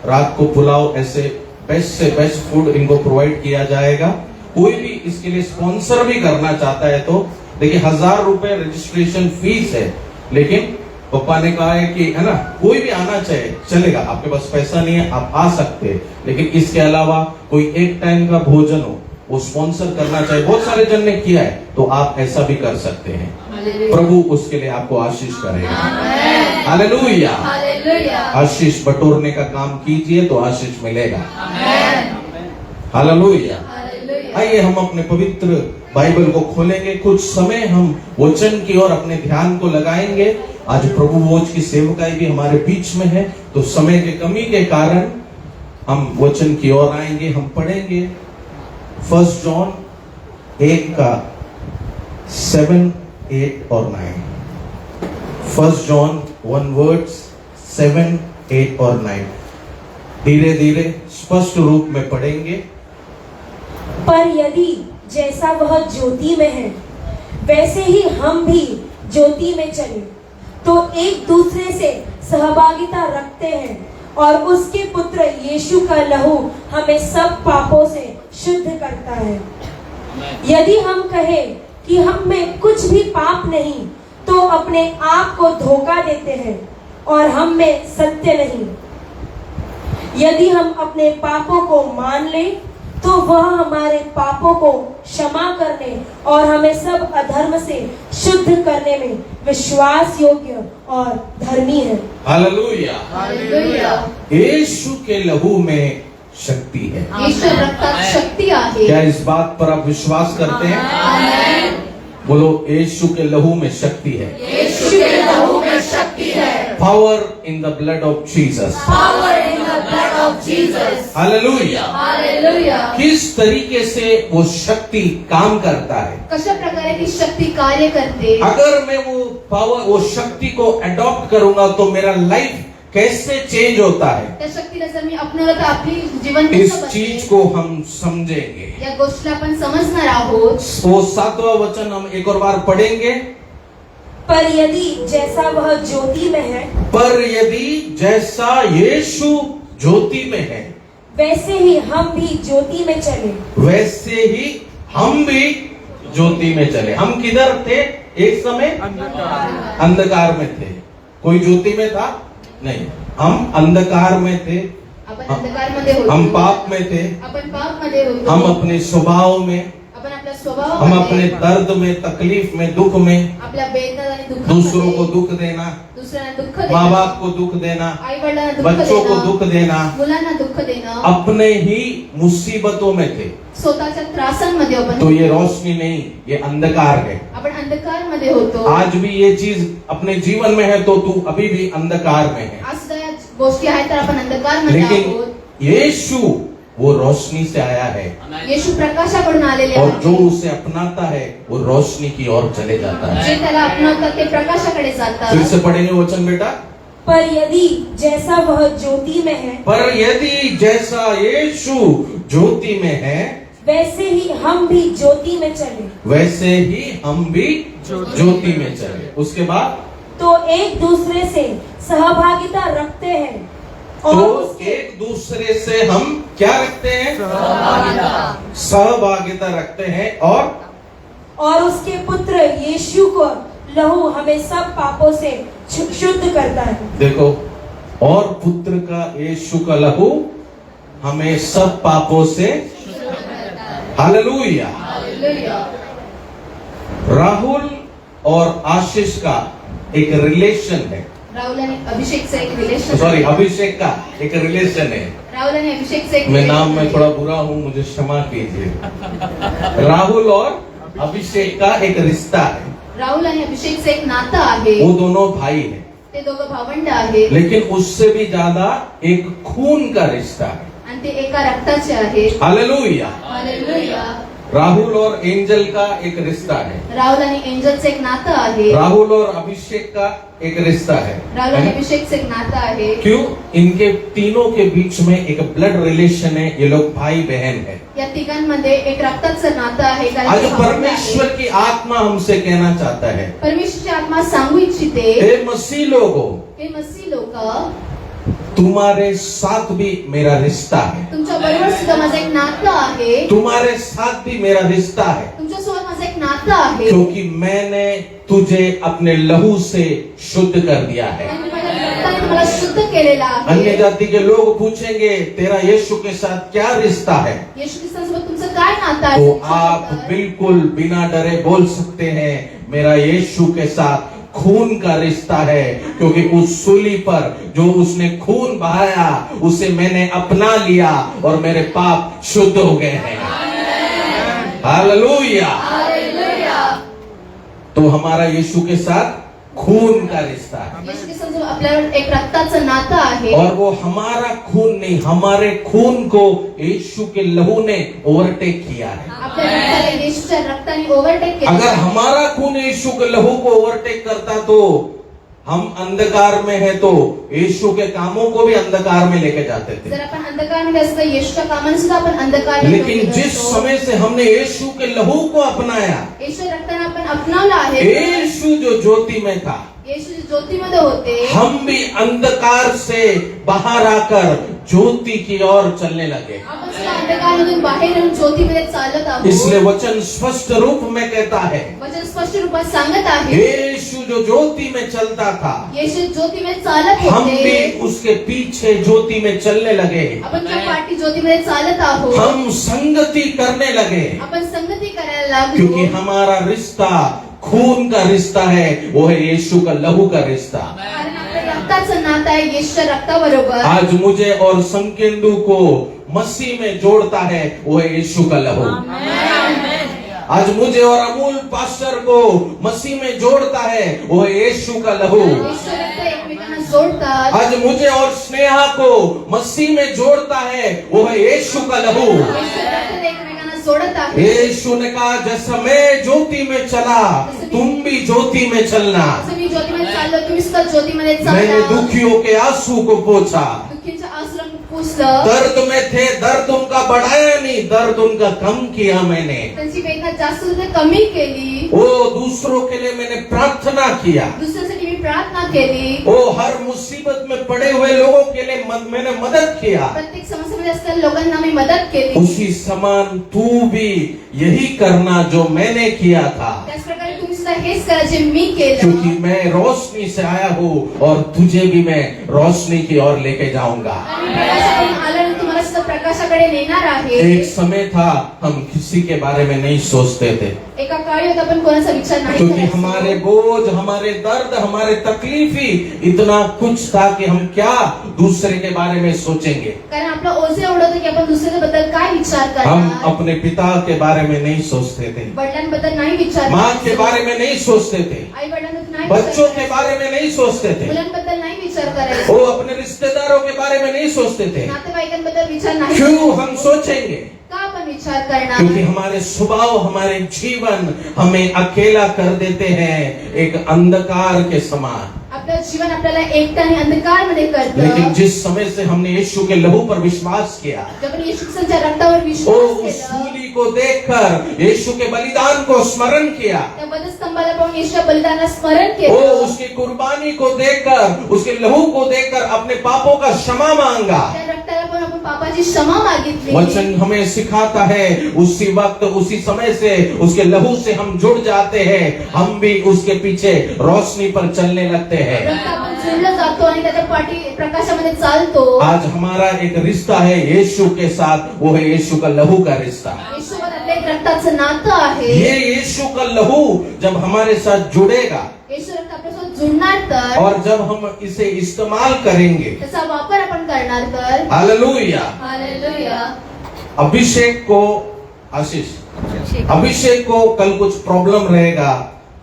रात को पुलाव, ऐसे बेस्ट से बेस्ट फूड इनको प्रोवाइड किया जाएगा। कोई भी इसके लिए स्पॉन्सर भी करना चाहता है तो देखिए 1000 रुपए रजिस्ट्रेशन फीस है, लेकिन पापा ने कहा है कि है ना, कोई भी आना चाहे चलेगा। आपके पास पैसा नहीं है, आप आ सकते हैं, लेकिन इसके अलावा कोई एक टाइम का भोजन हो, वो स्पॉन्सर करना चाहे, बहुत सारे जन ने किया है, तो आप ऐसा भी कर सकते हैं। प्रभु उसके लिए आपको आशीष करेगा। हालेलुया। हालेलुया। आशीष बटोरने का काम कीजिए तो आशीष मिलेगा। हालेलुया। हालेलुया। आइए हम अपने पवित्र बाइबल को खोलेंगे, कुछ समय हम वचन की ओर अपने ध्यान को लगाएंगे। आज प्रभु भोज की सेवकाई भी हमारे बीच में है, तो समय की कमी के कारण हम वचन की ओर आएंगे। हम पढ़ेंगे 1 जॉन 1 का 7, 8 और 9। 1 जॉन 1 वर्ड्स 7, 8 और 9। धीरे धीरे स्पष्ट रूप में पढ़ेंगे। पर यदि जैसा वह ज्योति में है वैसे ही हम भी ज्योति में चले तो एक दूसरे से सहभागिता रखते हैं और उसके पुत्र यीशु का लहू हमें सब पापों से शुद्ध करता है। यदि हम कहें कि हम में कुछ भी पाप नहीं तो अपने आप को धोखा देते हैं और हम में सत्य नहीं। यदि हम अपने पापों को मान लें तो वह हमारे पापों को क्षमा करने और हमें सब अधर्म से शुद्ध करने में विश्वास योग्य और धर्मी है। हालेलुया। हालेलुया। यीशु के लहू में शक्ति है। ईश्वर रक्तात शक्ती आहे। क्या इस बात पर आप विश्वास करते हैं? आमेन। बोलो, यीशु के लहू में शक्ति है। यीशु के लहू में शक्ति है। Power in the blood of Jesus. Power in the blood of Jesus. Hallelujah. Hallelujah. किस तरीके से वो शक्ति काम करता है? कशा प्रकारे ती शक्ती कार्य करते? अगर मैं वो पावर, वो शक्ति को अडॉप्ट करूंगा तो मेरा लाइफ कैसे चेंज होता है, त्या शक्तीला जर मी अपनावलं तर आपली जीवन इस कसं चीज बदलेल? को हम समझेंगे। या गोष्टीला आपण समजणार आहोत। वो 7वां वचन हम एक और बार पढ़ेंगे। पर यदि जैसा वह ज्योति में है पर यदि जैसा यीशु ज्योति में है वैसे ही हम भी ज्योति में चले वैसे ही हम भी ज्योति में चले। हम किधर थे एक समय? अंधकार में थे। कोई ज्योति में था? नहीं, हम अंधकार में थे, आपण अंधकारमध्ये होतो, हम पाप में थे, आपण पापमध्ये होतो, हम अपने स्वभाव में, आपण आपल्या हम स्वभावामध्ये, अपने दर्द में, तकलीफ में, दुख में, आपल्या वेदना आणि दूसरों को दुःखामध्ये, दुख देना, दुसऱ्यांना दुःख माँ देणं, बाप को दुख देना, आई वडिलांना दुःख बच्चों को देणं, दुख देना, मुलांना दुःख देणं, अपने ही मुसीबतों में थे। स्वतःच्या त्रासांमध्ये आपण तो ये रोशनी नहीं, ये अंधकार है। आपण अंधकारमध्ये होतो। आज भी ये चीज अपने जीवन में है तो तू अभी भी अंधकार में है। आज सुद्धा या गोष्टी आहेत तर आपण अंधकारमध्ये आहोत। लेकिन यीशु वो रोशनी से आया है येशू प्रकाशाकडून आलेले और आहेत। जो उसे अपनाता है वो रोशनी की ओर चले जाता है। जे त्याला अपनावतात ते प्रकाशाकडे फिर जातात। से पढ़ेंगे वचन बेटा। पर यदि जैसा वह ज्योति में है पर यदि जैसा यीशु ज्योति में है वैसे ही हम भी ज्योति में चले, वैसे ही हम भी ज्योति में चले। उसके बाद तो एक दूसरे से सहभागिता रखते हैं और तो उसके एक दूसरे से हम क्या रखते हैं? सहभागिता रखते हैं और उसके पुत्र यीशु को लहू हमें सब पापों से शुद्ध करता है। देखो, और पुत्र का यीशु का लहू हमें सब पापों से, हालेलुया। हालेलुया। राहुल और आशीष का एक रिलेशन है, राहुल आणि अभिषेकचं एक रिलेशन, सॉरी अभिषेक का एक रिलेशन है। राहुल आणि अभिषेकचं एक मैं नाम में relation थोड़ा आहे। बुरा हूं, मुझे क्षमा कीजिए। राहुल और अभिषेक का एक रिश्ता है, राहुल आणि अभिषेकचं एक नातं आहे। वो दोनों भाई हैं, ते दोघं भावंड आहेत लेकिन उससे भी ज्यादा एक खून का रिश्ता है। आणि ते एका रक्ताचे आहेत। हालेलुया। हालेलुया। राहुल और एंजल का एक रिश्ता है, राहुल आणि एंजलचं एक नातं आहे। राहुल और अभिषेक का एक रिश्ता है। राहुल आणि अभिषेकचं एक नातं आहे। क्यों? इनके तीनों के बीच में एक ब्लड रिलेशन है, ये लोग भाई बहन है। या तिघांमध्ये एक रक्ताचं नातं आहे, कारण आज ते भावंड परमेश्वर आहेत। की आत्मा हमसे कहना चाहता है, परमेश्वरची आत्मा सांगू इच्छिते, हे मसीह लोगों, हे मसीह लोक, तुम्हारे साथ भी मेरा रिश्ता है, तुमच्या बरोबर सुद्धा माझं एक नातं आहे। तुम्हारे साथ भी मेरा रिश्ता है, तुमच्यासोबत माझं एक नातं आहे। क्योंकि मैंने तुझे अपने लहू से शुद्ध कर दिया है। आणि माझ्या रक्ताने तुम्हाला शुद्ध केलेला अन्य आहे। जाति के लोग पूछेंगे तेरा यीशु के साथ क्या रिश्ता है, येशू ख्रिस्तासोबत तुमचं काय नातं आहे? तो आप बिल्कुल बिना डरे बोल सकते हैं, मेरा यीशु के साथ खून का रिश्ता है, क्योंकि उस सूली पर जो उसने खून बहाया उसे मैंने अपना लिया और मेरे पाप शुद्ध हो गए हैं। हालेलुया। हालेलुया। तो हमारा यीशु के साथ खून का रिश्ता है, येशू ख्रिस्तासोबत आपल्यावर एक रक्ताचं नातं आहे। और वो हमारा खून नहीं, हमारे खून को यीशु के लहू ने ओवरटेक किया है। आपल्या रक्ताने, येशूच्या रक्ताने ओव्हरटेक केलं। अगर हमारा खून यीशु के लहू को ओवरटेक करता तो हम अंधकार में है, तो यीशु के कामों को भी अंधकार में लेके जाते थे। जर आपण अंधकारमध्ये असतो, येशूच्या कामाने सुद्धा आपण अंधकार लेकिन जिस समय से हमने यीशु के लहू को अपनाया, येशू रक्ताने आपण अपनावलं आहे। यीशु जो ज्योति में था, येशू ज्योतीमध्ये होते, हम भी अंधकार से बाहर आकर ज्योति की ओर चलने लगे। आपण सुद्धा अंधकारमधून बाहेर येऊन ज्योतीमध्ये चालत आहोत। इसलिए वचन स्पष्ट रूप में कहता है, वचन स्पष्ट रूपात सांगत आहे, यीशु जो ज्योति में चलता था, येशू ज्योतीमध्ये चालत हम भी होते, उसके पीछे ज्योति में चलने लगे। आपण त्या पाठी ज्योतीमध्ये चालत आहोत। हम संगति करने लगे, आपण संगती करायला क्योंकि लागलो, हमारा रिश्ता खून का रिश्ता है, वो है यीशु का लहू का रिश्ता। कारण आपल्या रक्ताचं नातं आहे येशूच्या रक्ताबरोबर। आज मुझे और संकेंदु को मसीह में जोड़ता है, वो है यीशु का लहू। आज मुझे और अमूल पास्टर को मसीह में जोड़ता है, वो है यीशु का लहू। येशूचे रक्त एकमेकांना जोडतात। आज मुझे और स्नेहा को मसीह में जोड़ता है, वो है यीशु का लहू। येशूचे रक्त एकमेकांना जोडत आहे। यीशु ने कहा, जैसा मैं ज्योति में चला तुम भी ज्योति में चलना। जसं मी ज्योतीमध्ये चाललो, तुम्ही सुद्धा ज्योतीमध्ये मैंने चाला। दुखियों के आंसू को पोंछा, दुःखींच्या आसुरांना पुसलं, दर्द में थे, दर्द उनका बढ़ाया नहीं, दर्द उनका कम किया मैंने। त्यांची वेदना जास्त होते, कमी केली। वो दूसरों के लिए मैंने प्रार्थना किया, दुसऱ्यासाठी मी प्रार्थना केली. वो हर मुसीबत में पड़े हुए लोगों के लिए मैंने मदद किया. प्रत्येक समस्येमध्ये असलेल्या लोकांना मी मदत केली. उसी समान तू भी यही करना जो मैंने किया था, त्याच प्रकारे तुम्ही सुद्धा हेच करा जे मी केलं. क्योंकि मैं रोशनी से आया हूँ और तुझे भी मैं रोशनी की ओर लेके जाऊंगा. आणि प्रकाशाकडून आल्यानंतर तुम्हाला सुद्धा प्रकाशाकडे नेणार आहे. एक समय था हम किसी के बारे में नहीं सोचते थे, एका काळी होता पण कोणाचा विचार नाही क्योंकि करायचा. हमारे बोझ, हमारे दर्द, हमारे तकलीफ ही इतना कुछ था कि हम क्या दूसरे के बारे में सोचेंगे. कारण आपलं ओझे एवढं होतं की आपण दुसऱ्याबद्दल काय विचार हम करणार. अपने पिता के बारे में नहीं सोचते थे, वडिलांबद्दल नाही विचार माँ के करायचा. बारे में नहीं सोचते थे, आई वडिलांबद्दल नाही बच्चों विचार के करायचा. बारे में नहीं सोचते थे, मुलांबद्दल नाही विचार करायचा. वो अपने रिश्तेदारों के बारे में नहीं सोचते थे. नातेवाईकांबद्दल विचार नाही क्यों करायचा. हम सोचेंगे? का आपण विचार करणार. क्योंकि हमारे स्वभाव, हमारे जीवन हमें अकेला कर देते हैं, एक अंधकार के समान. आपलं जीवन आपल्याला एकटा आणि अंधकारमध्ये करतं. लेकिन जिस समय से हमने यीशु के लहू पर विश्वास किया, जब आपण येशू ख्रिस्ताच्या रक्तावर ओ विश्वास उस केला, सूली को देखकर यीशु के बलिदान को स्मरण किया, त्या वधस्तंभाला पाहून येशूच्या बलिदानाला स्मरण ओ केलं. उसकी कुर्बानी को देखकर, उसके लहू को देखकर अपने पापों का क्षमा मांगा. त्या रक्ताला पाहून आपण पापाची क्षमा मागितली. वचन हमें सिखाता है, उसी वक्त उसी समय से उसके लहू से हम जुड़ जाते हैं, हम भी उसके पीछे रोशनी पर चलने लगते हैं. रक्त आपण जुळलं जातो आणि त्याच्या पाठी प्रकाशामध्ये चालतो. आज हमारा एक रिश्ता है यीशु के साथ, वो है यीशु का लहू का रिश्ता. येशूवर आपलं एक रक्ताचं नातं आहे. ये यीशु का लहू जब हमारे साथ जुड़ेगा येशू रक्त आपल्यासोबत जुळणार तर, और जब हम इसे इस्तेमाल करेंगे, त्याचा वापर आपण करणार तर. हालेलुया. हालेलुया. अभिषेक को, आशीष, अभिषेक को कल कुछ प्रॉब्लम रहेगा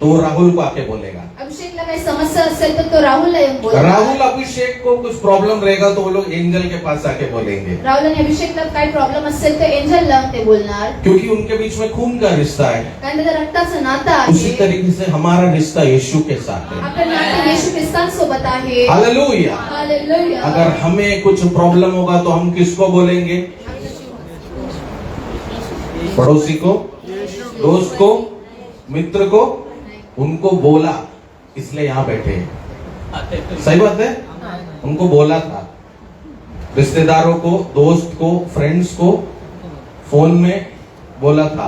तो राहुल को आके बोलेगा. अभिषेकला काही समस्या असेल तर तो राहुलला येऊन बोलणार. राहुल अभिषेक को कुछ प्रॉब्लम रहेगा तो वो लोग एंजल के पास आके बोलेंगे, राहुल आणि अभिषेकला काही प्रॉब्लेम असेल तर एंजलला ते बोलणार. क्योंकि उनके बीच में खून का रिश्ता है. कारण त्याचं रक्ताचं नातं उसी आहे. तरीके से हमारा रिश्ता यीशु के साथ है. आपलं नातं येशू ख्रिस्तांसोबत आहे. हालेलुया. हालेलुया. अगर हमें कुछ प्रॉब्लम होगा तो हम किसको बोलेंगे? पड़ोसी को, दोस्त को, मित्र को. उनको बोला इसलिए यहाँ बैठे हैं. सही बात है, उनको बोला था. रिश्तेदारों को, दोस्त को, फ्रेंड्स को फोन में बोला था,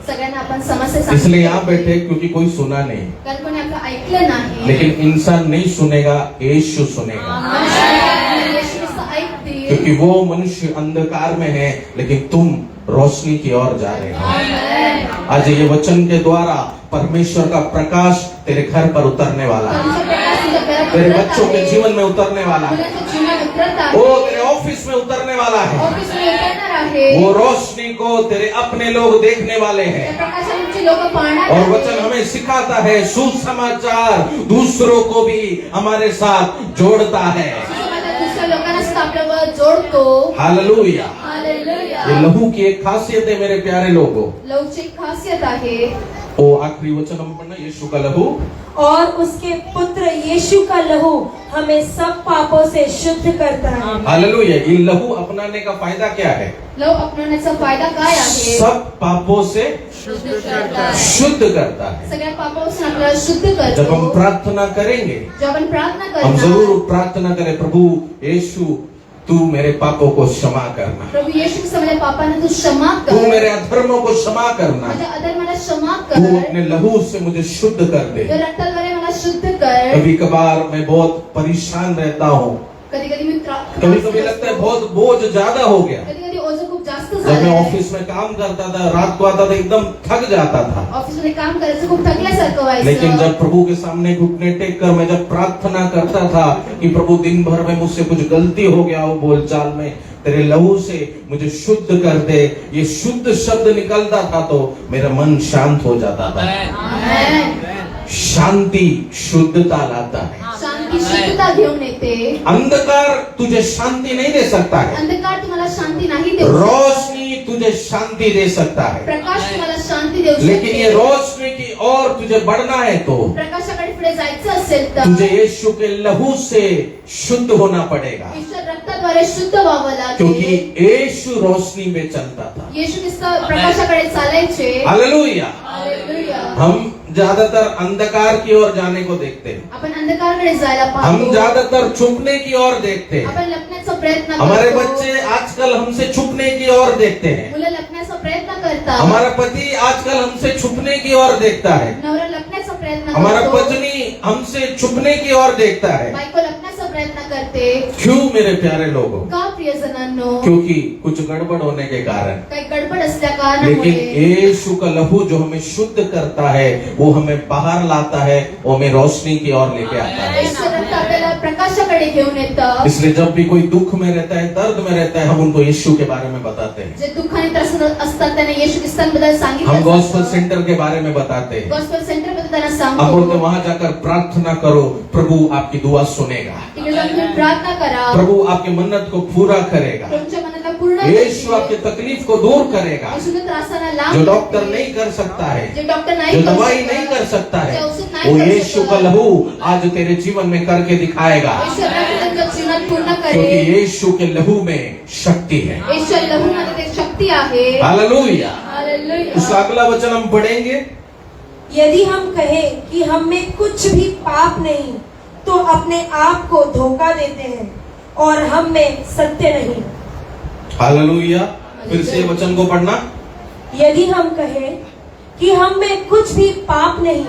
सगळ्यांना आपण समस्या इसलिए सांगितली. यहाँ बैठे क्योंकि कोई सुना नहीं. कारण कोणी आपलं ऐकलं नाही. लेकिन इंसान नहीं सुनेगा, यीशु सुनेगा. मनुष्य येशू ख्रिस्त ऐकतील. क्योंकि वो मनुष्य अंधकार में है, लेकिन तुम रोशनी की ओर जा रहे हो. आमेन. आज ये वचन के द्वारा परमेश्वर का प्रकाश तेरे घर पर उतरने वाला है, परमेश्वर प्रकाश तुझ्या घरात तेरे उतरत बच्चों के आहे. जीवन में उतरने वाला है, मुलाच्या जीवनात उतरत आहे. वो तेरे ऑफिस में उतरने वाला है. ऑफिसमध्ये उतरणार आहे. वो रोशनी को तेरे अपने लोग देखने वाले त्या हैं. प्रकाशाची लोक पाहणार और आहेत. वचन हमें सिखाता है, सुसमाचार दूसरों को भी हमारे साथ जोड़ता है. सुसमाचार दुसऱ्या लोकांना सुद्धा आपल्याबरोबर जोडतो. हालेलुया. हालेलुया. ये लहू की एक खासियत है मेरे प्यारे लोगों. लवची एक खासियत आहे. वो आखिरी वचन हम पढ़ना, यीशु का लहू और उसके पुत्र यीशु का लहू हमें सब पापों से शुद्ध करता है. हालेलुया. ये लहू अपनाने का फायदा क्या है? लव अपनावण्याचा फायदा काय आहे? सब पापों से शुद्ध करता. शुद्ध करता है. सगळ्या पापापासून आपल्याला शुद्ध जब हम करतो. प्रार्थना करेंगे, जब आपण प्रार्थना हम करणार, जरूर प्रार्थना करें, प्रभु यीशु तू मेरे पापों को क्षमा करना, प्रभु येशू ख्रिस्त माझ्या पापांना तू क्षमा तू कर. मेरे अधर्मों को क्षमा करना, माझ्या अधर्माला क्षमा तू कर. अपने लहू से मुझे शुद्ध कर दे. त्या रक्ताद्वारे मला शुद्ध कर. कभी कभार मैं बहुत परेशान रहता हूँ, कधी कधी मी कभी कभी लगता है बहुत बोझ ज्यादा हो गया. कधी कधी ओझं खूप जास्त जब मैं झालं. ऑफिस में काम करता था, रात को आता था, एकदम थक जाता था. ऑफिसमध्ये काम करायचं खूप थकल्यासारखं लेकिन व्हायचं. जब प्रभु के सामने घुटने टेक कर मैं जब प्रार्थना करता था कि प्रभु दिन भर में मुझसे कुछ गलती हो गया हो बोलचाल में, तेरे लहू से मुझे शुद्ध कर दे, ये शुद्ध शब्द निकलता था तो मेरा मन शांत हो जाता था. आमेन. शांति शुद्धता लाता है. शांती शुद्धता घेऊन येते. अंधकार तुझे शांति नहीं दे सकता है, अंधकार तुम्हाला शांती नाही देऊ शकत. रोशनी तुझे शांति दे सकता है. प्रकाश तुम्हाला शांती देऊ लेकिन ये शकते. रोशनी की ओर तुझे बढ़ना है तो प्रकाशाकडे पुढे जायचं असेल तर तुझे यीशु के लहू से शुद्ध होना पड़ेगा, ईश्वर रक्ताद्वारे शुद्ध व्हावं क्योंकि लागेल. यीशु रोशनी में चलता था. येशू ख्रिस्त प्रकाशाकडे चालायचे. हालेलुया. हालेलुया. हम ज्यादातर अंधकार की ओर जाने को देखते हैं, आपण अंधकाराकडे जायला हम पाहतो, ज्यादातर छुपने की ओर देखते हैं। आपण लपण्याचा प्रयत्न हमारे करतो, बच्चे आजकल हमसे छुपने की ओर देखते हैं, मुलं लपण्याचा प्रयत्न करतात, हमारा पति आजकल हमसे छुपने की ओर देखता है, नवरा लपण्याचा प्रयत्न हमारा करतो, पत्नी हमसे छुपने की ओर देखता है। बायको लपण्याचा प्रयत्न करते। क्यों मेरे प्यारे लोगों? का प्रियजनांनो? क्योंकि कुछ गड़बड़ होने के कारण। काही गडबड असल्या लेकिन कारणामुळे यीशु का लहू जो हमें शुद्ध करता है, वो हमें बाहर लाता है, वो हमें रोशनी की ओर लेके आता है। ईश्वर रक्त आपल्याला प्रकाशाकडे घेऊन येतं। इसलिए जब भी कोई दुख में रहता है, दर्द में रहता है, हम उनको यीशु के बारे में बताते हैं। जे दुःखाने त्रस्त असतात त्यांना येशू ख्रिस्तांबद्दल हम सांगितलं गॉस्पेल सेंटर के बारे में बताते हैं। गॉस्पेल सेंटर बद्दल त्यांना हम बोलते सांगतो, वहां जाकर प्रार्थना करो, प्रभु आपकी दुआ सुनेगा, तिकडे जाऊन तुम्ही प्रार्थना करा, प्रभु आपकी मन्नत को पूरा करेगा, तुमच्या मनाला पूर्ण यीशु आपकी तकलीफ को दूर करेगा। येशूने त्रासांना लांब जो डॉक्टर करते, नहीं कर सकता है, जे डॉक्टर नाही जो करू दवाई शकत, नहीं कर सकता है, जे औषध नाही वो करू यीशु शकत, का लहू आज तेरे जीवन में करके दिखाएगा। ईश्वर रक्त त्यांच्या जीवनात पूर्ण क्योंकि करेल। यीशु के लहू में शक्ति है। ईश्वर लहूमध्ये ते शक्ती आहे। हालेलुया। हालेलुया। उसका अगला वचन हम पढ़ेंगे। यदि हम कहें कि हम में कुछ भी पाप नहीं, तो अपने आप को धोखा देते हैं और हम में सत्य नहीं। हालेलुया। फिर से वचन को पढ़ना। यदि हम कहें कि हम में कुछ भी पाप नहीं,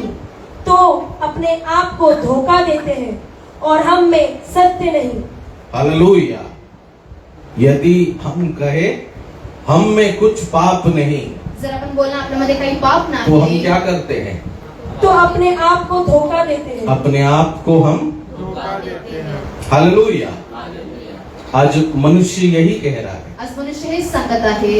तो अपने आप को धोखा देते हैं और हम में सत्य नहीं। हालेलुया। यदि हम कहे हम में कुछ पाप नहीं, जर आपण बोलणार आपल्यामध्ये काही पाप तो हम नाही, क्या करते हैं? तो अपने आप को धोखा देते हैं। अपने आप को हम हालेलुया। आज मनुष्य यही कह रहा है, आज मनुष्य हेच सांगत आहे,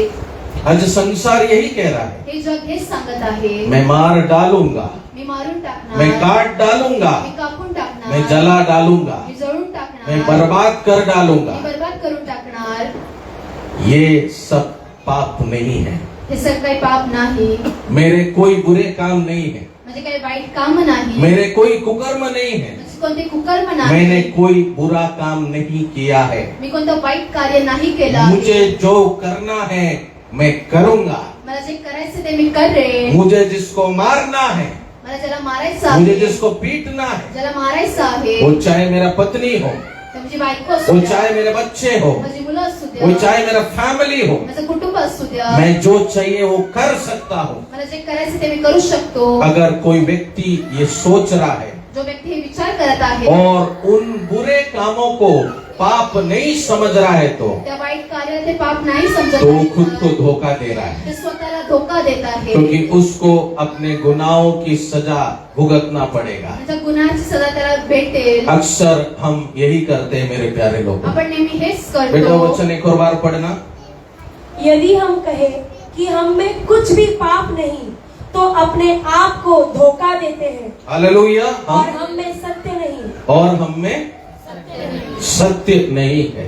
आज संसार यही कह रहा है, हे जग हेच सांगत आहे, मैं मार डालूंगा, मी मारून टाकणार, मैं काट डालूंगा, मी कापून टाकणार, मैं जला डालूंगा, मी जळून टाकणार, मैं बर्बाद कर डालूंगा। मी बर्बाद करून टाकणार। ये सब पाप नहीं है। हे सगळं काही पाप नाही, मेरे कोई बुरे काम नहीं है, म्हणजे काही वाईट काम नाही, मेरे कोई कुकर्म नहीं है, म्हणजे कोणते कुकर्म मैंने नाही, कोई बुरा काम नहीं किया है। मी कोणतं वाईट कार्य नाही केलं आहे। मुझे जो करना है मैं करूंगा। मला जे करायचं ते मी करेन। मुझे जिसको मारना है, मला ज्याला मारायचं मुझे आहे, जिसको पीटना है, ज्याला मारायचं आहे, वो चाहे मेरा पत्नी हो, ते माझी बायको असू वो द्या, चाहे मेरे बच्चे हो, माझी मुलं असू द्या, वो चाहे मेरा फैमिली हो, माझं कुटुंब असू द्या, मैं जो चाहिए वो कर सकता हूँ। मला जे करायचं ते मी करू शकतो। अगर कोई व्यक्ति ये सोच रहा है जो व्यक्ती हे विचार करत आहे, और उन बुरे कामों को पाप नहीं समझ रहा है, तो त्या वाईट कार्याला ते पाप नाही समजत वो आहे, खुद को धोखा दे रहा है, ते स्वतःला धोका देत आहे, क्योंकि उसको अपने गुनाहों की सजा भुगतना पड़ेगा। त्याच्या गुन्ह्याची सजा त्याला भेटेल। अक्सर हम यही करते हैं मेरे प्यारे लोग। आपण नेहमी हेच बेटा करतो। वचन एक और बार पढ़ना। यदि हम कहें कि हम में कुछ भी पाप नहीं, तो अपने आप को धोखा देते हैं हालेलुया। और हम में सत्य नहीं। और हम में सत्य नहीं है।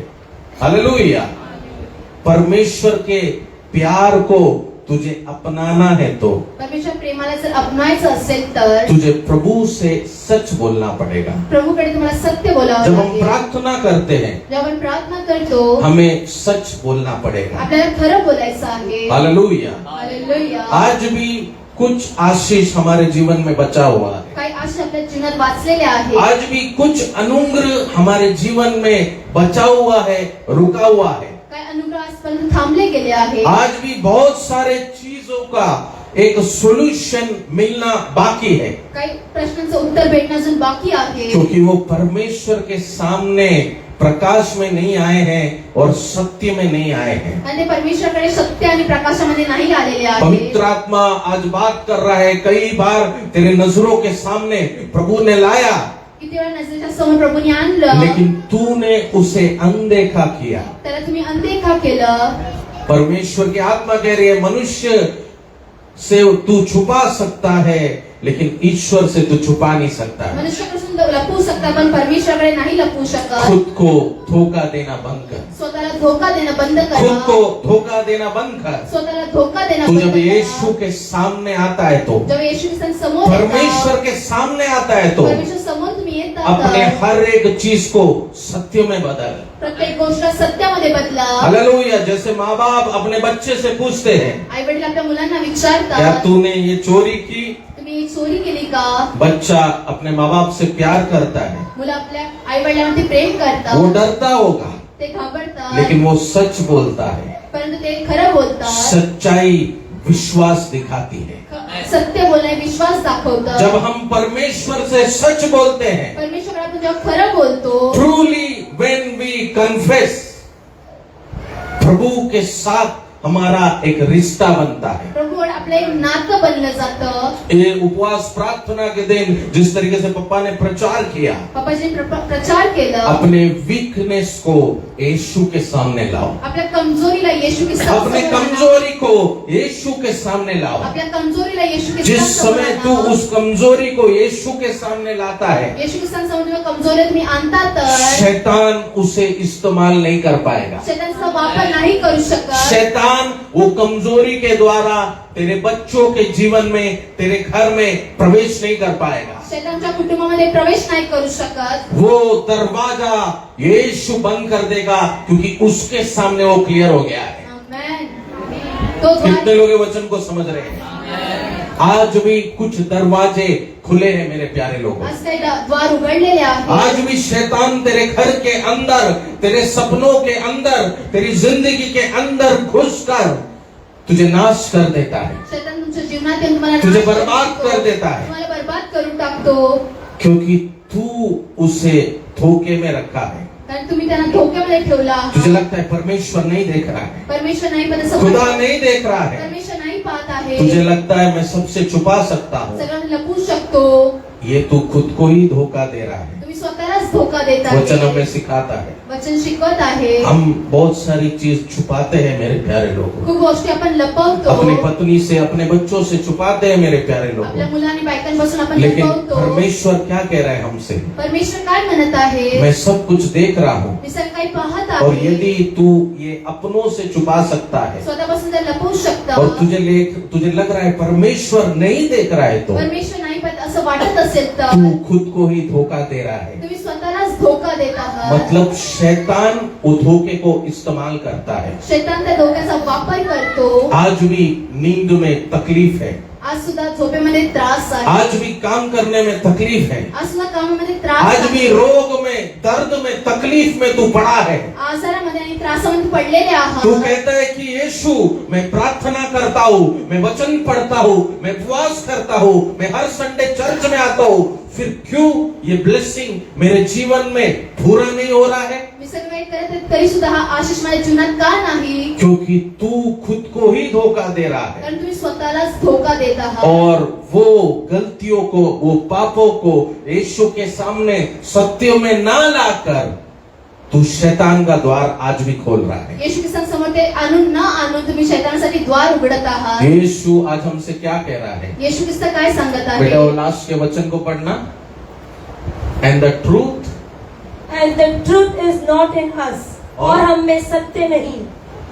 हालेलुया। परमेश्वर के प्यार को तुझे अपनाना है, तो परमेश्वर प्रेमाला जर अपनायचं असेल तर तुझे प्रभु से सच बोलना पड़ेगा। प्रभूकडे तुम्हाला सत्य बोलावं जब हम लागेल। प्रार्थना करते हैं, जेव्हा आपण प्रार्थना करतो, हमें सच बोलना पड़ेगा। आपल्याला खरं बोलायचं आहे। हालेलुया। हालेलुया। आज भी कुछ आशीष हमारे जीवन में बचा हुआ है। काही आशा आपल्या जीवनात वाचलेले आहे। आज भी कुछ अनुग्रह हमारे जीवन में बचा हुआ है, रुका हुआ है। काही अनुग्रह आजपर्यंत थांबले गेले आहे। आज भी बहुत सारे चीजों का एक सॉल्यूशन मिलना बाकी है, काही प्रश्नांचं उत्तर भेटणं अजून बाकी आहे, क्योंकि वो परमेश्वर के सामने प्रकाश में नहीं आए हैं और सत्य में नहीं आए हैं। आणि ते परमेश्वराकडे सत्य आणि प्रकाशामध्ये नाही आलेले आहे। पवित्र आत्मा आज बात कर रहा है, कई बार तेरे नजरों के सामने प्रभु ने लाया, किती वेळा नजरेच्या समोर प्रभूने आणलं, लेकिन तूने उसे अनदेखा किया। त्याला तुम्ही अनदेखा केलं। परमेश्वर की आत्मा कह रही है, मनुष्य से तू छुपा सकता है, लेकिन ईश्वर से तू छुपा नहीं सकता है। मनुष्यापासून लपवू शकता, पण परमेश्वराकडे नाही लपवू शकत। खुद को धोखा देना बंद कर, स्वतःला धोका देणं बंद खुद करा। को धोखा देना बंद कर। स्वतःला धोका देणं तू बंद जब करा। यीशु के सामने आता है, तो जब येशू ख्रिस्त समोर परमेश्वर के सामने आता है, तो परमेश्वर समोर तुम्ही येता, अपने हर एक चीज को सत्य में बदल। प्रत्येक गोष्ट सत्यामध्ये बदला। हालेलुया। जैसे माँ बाप अपने बच्चे से पूछते हैं, आई वडील आपल्या मुलांना क्या विचारतात, तूने ये चोरी की? तुम्ही कोणी चोरी केली का? बच्चा अपने माँ बाप से प्यार करता है, मुलं आपल्या आई वडिलांवरती प्रेम वो करतात, डरता होगा, ते घाबरतात, लेकिन वो सच बोलता है। परंतु ते खरं बोलतात. सच्चाई विश्वास दिखाती है। सत्य बोलणे विश्वास दाखवतात. जब हम परमेश्वर से सच बोलते हैं, परमेश्वर आपण जेव्हा खरं बोलतो, ट्रूली व्हेन वी कन्फेस, प्रभु के साथ हमारा एक रिश्ता बनता है। प्रभू आपलं एक नातं बनलं जातं. ये उपवास प्रार्थना के दिन जिस तरीके से पप्पा ने प्रचार किया, बाबाजीने प्रचार केलं. अपने वीकनेस को यीशु के सामने लाओ, आपल्या कमजोरीला येशू ख्रिस्ता अपने कमजोरी को यीशु के सामने लाओ। आपल्या कमजोरीला येशू जिस ख्रिस्ता समय तू उस कमजोरी को यीशु के सामने लाता है, येशू ख्रिस्तांसमोर जेव्हा कमजोरी तुम्ही आणता तर शैतान उसे इस्तेमाल नहीं कर पाएगा। शैतानाचा वापर नाही करू शकत. शैतान वो कमजोरी के द्वारा तेरे बच्चों के जीवन में, तेरे घर में प्रवेश नहीं कर पाएगा। शैतानच्या कुटुंबामध्ये प्रवेश नाही करू शकत. वो दरवाजा यीशु बंद कर देगा, क्योंकि उसके सामने वो क्लियर हो गया है। आमेन. तो कितने द्वार लोग ये वचन को समझ रहे हैं? आज भी कुछ दरवाजे खुले हैं मेरे प्यारे लोगों। आज काही द्वार उघडलेले आहेत. आज भी शैतान तेरे घर के अंदर, तेरे सपनों के अंदर, तेरी जिंदगी के अंदर घुसकर तुझे नाश कर देता है, शैतान तुमच्या जीवनात येऊन तुम्हाला तुझे नाश बर्बाद करतो. कर देता है। तुम्हाला बर्बाद करून टाकतो. क्योंकि तू उसे धोखे में रखा है। कारण तुम्ही त्यांना धोक्यामध्ये ठेवला. तुझे लगता है परमेश्वर नहीं देख रहा है, परमेश्वर नाही पण असं खुदा वाटतं. नहीं देख रहा है। परमेश्वर नाही पाहत आहे. तुझे लगता है मैं सबसे छुपा सकता हूँ। सगळं लपवू शकतो. ये तू खुद को ही धोखा दे रहा है। तुम्ही स्वतःलाच धोका देत आहे. वचन हमें सिखाता है। वचन शिकवत आहे. हम बहुत सारी चीज छुपाते हैं मेरे प्यारे लोगों, खूप गोष्टी आपण लपवतो. अपनी पत्नी से, अपने बच्चों से छुपाते हैं मेरे प्यारे आपल्या लोगों। मुलं आणि बायकांपासून आपण लेकिन लपवतो. परमेश्वर क्या कह रहा है हमसे? परमेश्वर काय म्हणत आहे? मैं सब कुछ देख रहा हूँ, मी सगळं काही पाहत और आहे. यदि तू ये अपनों से छुपा सकता है स्वतःपासून जर लपवू और शकता, तुझे लग रहा है परमेश्वर नहीं देख रहा है, तो परमेश्वर नाही पाहत असं वाटत असेल तर तू खुद को ही धोखा दे रहा है। तुम्ही स्वतःलाच धोका देत आहात. मतलब शैतान वो धोखे को इस्तेमाल करता है। शैतान त्या धोक्याचा वापर करतो. आज भी नींद में तकलीफ है, आज सुद्धा झोपेमध्ये त्रास आहे. आज भी काम करने में तकलीफ है, आज सुद्धा कामामध्ये त्रास आज भी आहे. रोग में, दर्द में, तकलीफ में तू पड़ा है। आजारामध्ये आणि त्रासामध्ये पडलेले आहात. तू कहता है कि यीशु, मैं प्रार्थना करता हूँ, मैं वचन पढ़ता हूँ, मैं उपवास करता हूँ, मैं हर संडे चर्च में आता हूँ, फिर क्यों ये ब्लेसिंग मेरे जीवन में पूरा नहीं हो रहा है? मी सगळं काही करत आहे, तरी सुद्धा हा आशीष माझ्या जीवनात का नाही? क्योंकि तू खुद को ही धोखा दे रहा है, कारण तुम्ही स्वतःलाच धोका देत आहात. और वो गलतियों को, वो पापों को यीशु के सामने सत्य में ना लाकर तू शैतान का द्वार आज भी खोल रहा है। येशू ख्रिस्तांसमोर ते आणून न आणून तुम्ही शैतानासाठी द्वार उघडत आहात. यीशु आज हमसे क्या कह रहा है? येशू ख्रिस्त काय सांगत आहे? बेटा वो लास्ट के वचन को पढ़ना। And the truth, And the truth is not in us. और हम में सत्य नहीं,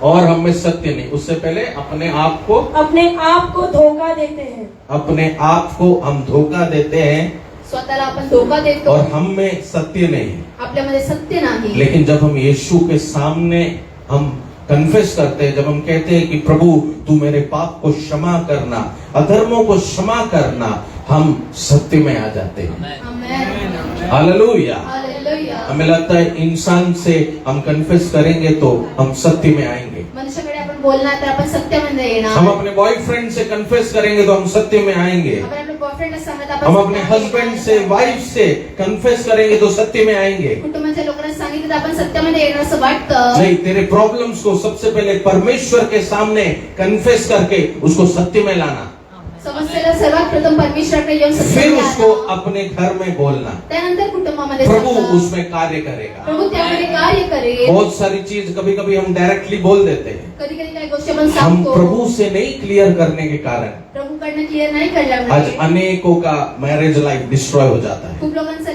और हम में सत्य नहीं। उससे पहले अपने आप को, अपने आप को धोखा देते हैं। अपने आप को हम धोखा देते हैं, स्वतःला आपण धोका देतो. और हम में सत्य नहीं। आपल्यामध्ये सत्य नाही. लेकिन जब हम यीशु के सामने हम कन्फेस करते हैं, जब हम कहते हैं कि प्रभु तू मेरे पाप को क्षमा करना, अधर्मों को क्षमा करना, हम सत्य में आ जाते हैं। आमेन. हालेलुया। हालेलुया. हमें लगता है इंसान से हम कन्फेस करेंगे तो हम सत्य में आएंगे। मनुष्याकडे आपण बोलणार तर आपण सत्यामध्ये येणार. हम अपने बॉयफ्रेंड से कन्फेस करेंगे तो हम सत्य में आएंगे। आपण आपल्या बॉयफ्रेंडला सांगत आपण हम अपने सत्यामध्ये हस्बैंड येणार. से, वाइफ से कन्फेस करेंगे तो सत्य में आएंगे। कुटुंबाच्या लोकांना सांगितलं तर आपण सत्यामध्ये येणार असं वाटतं. नहीं, तेरे प्रॉब्लम्स को सबसे पहले परमेश्वर के सामने कन्फेस करके उसको सत्य में लाना, समस्येला सर्वात प्रथम परमेश्वराकडे येऊन फिर सत्यामध्ये उसको आणा. अपने घर में बोलना। त्यानंतर कुटुंबामध्ये प्रभु सांगा. उसमें कार्य करेगा। प्रभू त्यामध्ये कार्य करेल. बहुत सारी चीज कभी कभी हम डायरेक्टली बोल देते हैं, कधी कधी काही गोष्टी आपण हम सांगतो. प्रभु से नहीं क्लियर करने के कारण प्रभूकडनं क्लिअर नाही आज करल्यामुळे अनेकों का मैरिज लाइफ डिस्ट्रॉय हो जाता है, खूप लोकांचं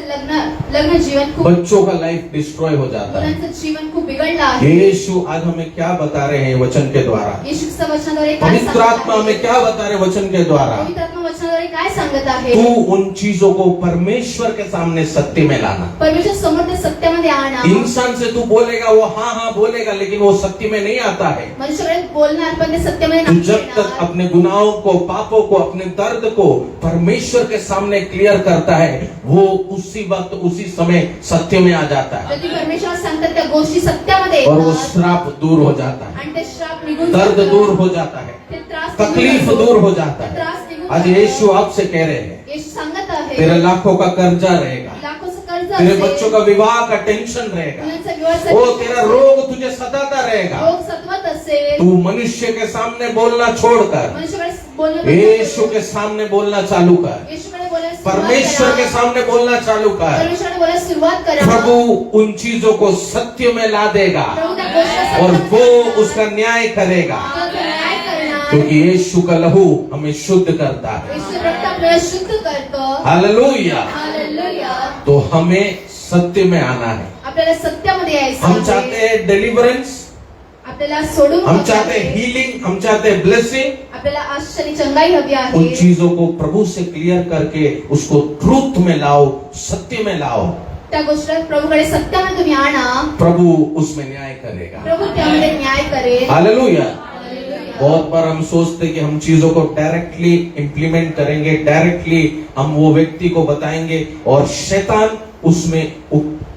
लग्न जीवन खूप, बच्चों का लाइफ डिस्ट्रॉय हो जाता है। मुलांचं जीवन खूप बिघडलं आहे. यीशु आज हमें क्या बता रहे हैं वचन के द्वारा? येशूच्या वचनाद्वारे काय पवित्र सांगत आत्मा हमें आहे? क्या बता रहे हैं वचन के द्वारा? पवित्र आत्मा वचनाद्वारे काय सांगत आहे? तू उन चीजों को परमेश्वर के सामने सत्य में लाना। परमेश्वर समोर ते सत्यामध्ये आणा. इंसान से तू बोलेगा, वो हाँ हाँ बोलेगा, लेकिन वो सत्य में नहीं आता है. मनुष्याकडे बोलणार पण ते सत्यमध्ये तू नाही जब तक येणार. अपने गुनाहों को, पापों को, अपने दर्द को परमेश्वर के सामने क्लियर करता है, वो उसी वक्त उसी समय सत्य में आ जाता है जर ती परमेश्वर सांगतात त्या गोष्टी सत्यामध्ये और वो येतात श्राप दूर हो जाता है, आणि ते श्राप निघून दर्द जातात. दूर हो जाता है, ते त्रास निघून तकलीफ जातो. दूर हो जाता ते है. त्रास निघून आज जातो. यीशु आपसे कह रहे हैं, येशू सांगत आहे तेरे लाखों का कर्जा रहेगा, लाखोचं कर्ज तेरे असेल, बच्चों का विवाह का टेंशन रहेगा, मुलांचा विवाहाचा वो टेन्शन तेरा असेल, रोग तुझे सताता रहेगा. रोग सतवत असेल, तू मनुष्य के सामने बोलना छोड़कर मनुष्याकडे बोलणं बंद यीशु करून के सामने बोलना चालू कर, येशूकडे बोलायला सुरुवात परमेश्वर के करा. सामने बोलना चालू कर. परमेश्वराने बोलायला सुरुवात करा. प्रभु उन चीजों को सत्य में ला देगा प्रभू त्या गोष्टी और सत्यामध्ये वो आणणार. उसका न्याय करेगा, तो न्याय करणार. क्योंकि यीशु का लहू हमें शुद्ध करता है. येशूचं रक्त आपल्याला शुद्ध करतो. हालेलुया. हालेलुया. तो हमें सत्य में आना है. आपल्याला सत्यामध्ये यायचं हम आहे. चाहते हैं डिलीवरेंस, आपल्याला सोडून हम द्यायचं चाहते आहे. हैं हीलिंग, हम चाहते हैं ब्लेसिंग. आपल्याला आश्चर्य चंगाई हवी उन आहे. चीजों को प्रभु से क्लियर करके उसको ट्रूथ में लाओ, सत्य में लाओ. त्या गोष्टीला प्रभूकडे सत्यामध्ये तुम्ही आणा. प्रभु उसमें न्याय करेगा. प्रभू त्यामध्ये न्याय करेल. हालेलुया. हालेलुया. बहुत बार हम सोचते हैं कि हम चीजों को डायरेक्टली इंप्लीमेंट करेंगे, डायरेक्टली हम वो व्यक्ति को बताएंगे और शैतान उसमें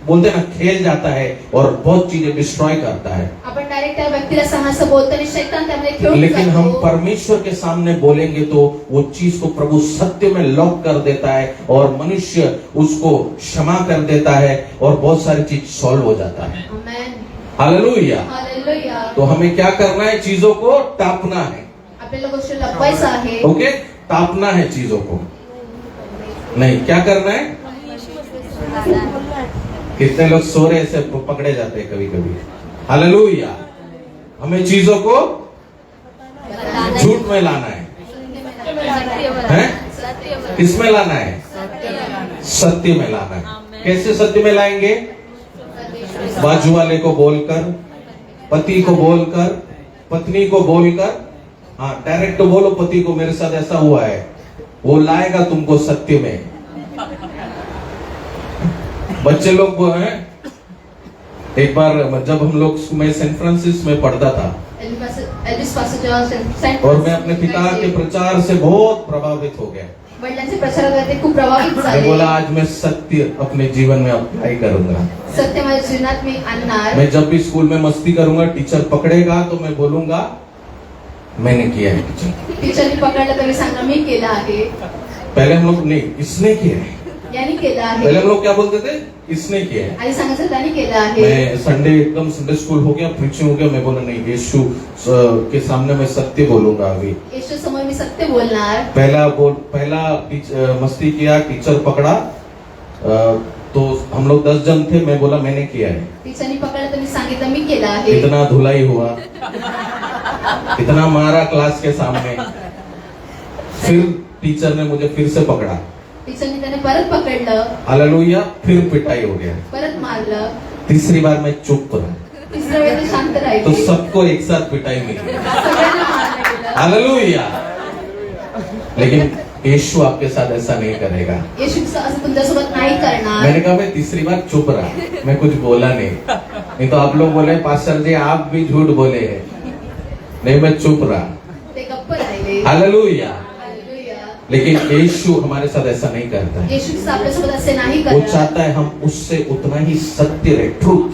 बोलते ना खेल जाता है और बहुत चीजें डिस्ट्रॉय करता है. आपण डायरेक्ट त्या व्यक्तीला सांगायचं बोलतो आणि शैतान त्यामध्ये खेळून लेकिन हम जातो. परमेश्वर के सामने बोलेंगे तो वो चीज को प्रभु सत्य में लॉक कर देता है और मनुष्य उसको क्षमा कर देता है और बहुत सारी चीज सॉल्व हो जाता है. आमेन. हालेलुया. हालेलुया. तो हमें क्या करना है? चीजों को टापना है. आपल्याला गोष्ट लपवायचं आहे. ओके, टापना है चीजों को. नहीं, क्या करना है? कितने लोग सो रहे से पकड़े जाते हैं कभी कभी. हालेलुया. हमें चीजों को झूठ में लाना है. हैं? किसमें लाना है? सत्य में लाना है. कैसे सत्य में लाएंगे? बाजू वाले को बोलकर, पति को बोलकर, पत्नी को बोलकर. हाँ, डायरेक्ट बोलो पति को मेरे साथ ऐसा हुआ है, वो लाएगा तुमको सत्य में. बच्चे लोग वो हैं, एक बार जब हम लोग, मैं सैन फ्रांसिस में पढ़ता था एल्विस पासून जेव्हा सेंट और मैं अपने पिता के प्रचार से बहुत प्रभावित हो गया. वडिलांचे प्रचाराद्वारे ते खूप प्रभावित मैं झाले. बोला आज मैं सत्य अपने जीवन में अप्लाई करूंगा. सत्य माझ्या जीवनात मी आणणार. मैं जब भी स्कूल में मस्ती करूंगा, टीचर पकड़ेगा तो मैं बोलूंगा मैंने किया है टीचर. टीचरनी पकडलं तर मी सांगणार मी केलं आहे. पहले हम लोग नहीं, इसने किया है. यांनी केलं आहे. पहले हम लोग क्या बोलते थे? इसने किया है. आणि सांगायचं त्यांनी केलं आहे. मैं संडे स्कूल हो गया, प्रीचिंग हो गया, मैं बोला नहीं, यीशु के सामने मैं सत्य बोलूंगा. अभी येशू समोर मी सत्य बोलणार. पहला मस्ती किया, टीचर पकड़ा, तो हम लोग 10 जन थे. मैं बोला मैंने किया है. टीचरनी पकडलं तर मी सांगितलं मी केलं आहे. इतना धुलाई हुआ, इतना मारा क्लास के सामने. फिर टीचर ने मुझे फिर से पकड़ा. टीचरनी त्याने परत पकडलं, हालेलुया. फिर पिटाई हो गया. परत मारलं. तीसरी बार मैं चुप रहा, तिसऱ्या वेळी ते शांत तो राहिले. सबको एक साथ पिटाई मिली. सगळ्यांना मारलं गेलं. हालेलुया. लेकिन यीशु आपके साथ ऐसा नहीं करेगा. येशू असं तुमच्यासोबत नाही करणार. मैंने कहा मैं तीसरी बार चुप रहा, मैं कुछ बोला नहीं तो आप लोग बोले पास्टर जी आप भी झूठ बोले हैं. नहीं, मैं चुप रहा. ते गप्प राहिले. हालेलुया. हालेलुया. लेकिन यीशु हमारे साथ ऐसा नहीं करता है. येशू आपल्यासोबत असे नाही वो करणार. चाहता है हम उससे उतना ही सत्य रहे, ट्रूथ.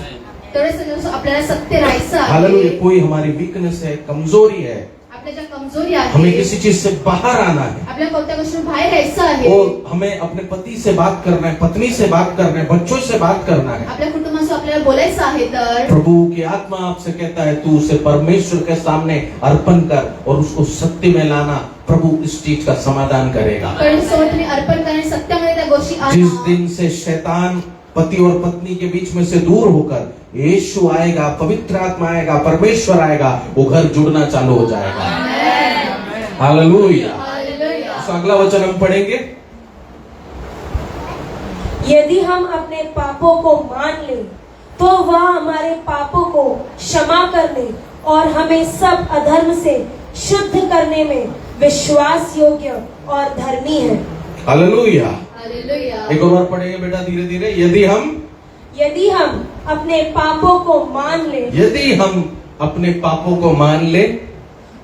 तेवढेच आपल्याला सत्य राहायचं हालेलुया. आहे. कोई हमारी वीकनेस है, कमजोरी है, आपल्या ज्या कमजोरी हमें आहे, किसी चीज से बाहर आना है. आपल्या कोणत्या गोष्टी बाहेर यायचं आहे. और हमें अपने पति से बात करना है, पत्नी से बात करना है, बच्चों से बात करना है. आपल्या कुटुंबासोबत आपल्याला बोलायचं आहे तर प्रभु की आत्मा आपसे कहता है तू उसे परमेश्वर के सामने अर्पण कर और उसको सत्य में लाना. प्रभु इस चीज का समाधान करेगा. परमेश्वरासमोर तुम्ही अर्पण करणे, सत्यामध्ये त्या गोष्टी जिस आणा. दिन से शैतान पति और पत्नी के बीच में से दूर होकर यीशु आएगा, पवित्र आत्मा आएगा, परमेश्वर आएगा, वो घर जुड़ना चालू हो जाएगा. हालेलुया. हालेलुया. तो अगला वचन हम पढ़ेंगे. यदि हम अपने पापों को मान लें तो वह हमारे पापों को क्षमा करने और हमें सब अधर्म से शुद्ध करने में विश्वास योग्य और धर्मी है. हालेलुया. हालेलुया. एक और बार पढ़ेंगे बेटा धीरे धीरे. यदि हम अपने पापों को मान ले यदि हम अपने पापों को मान ले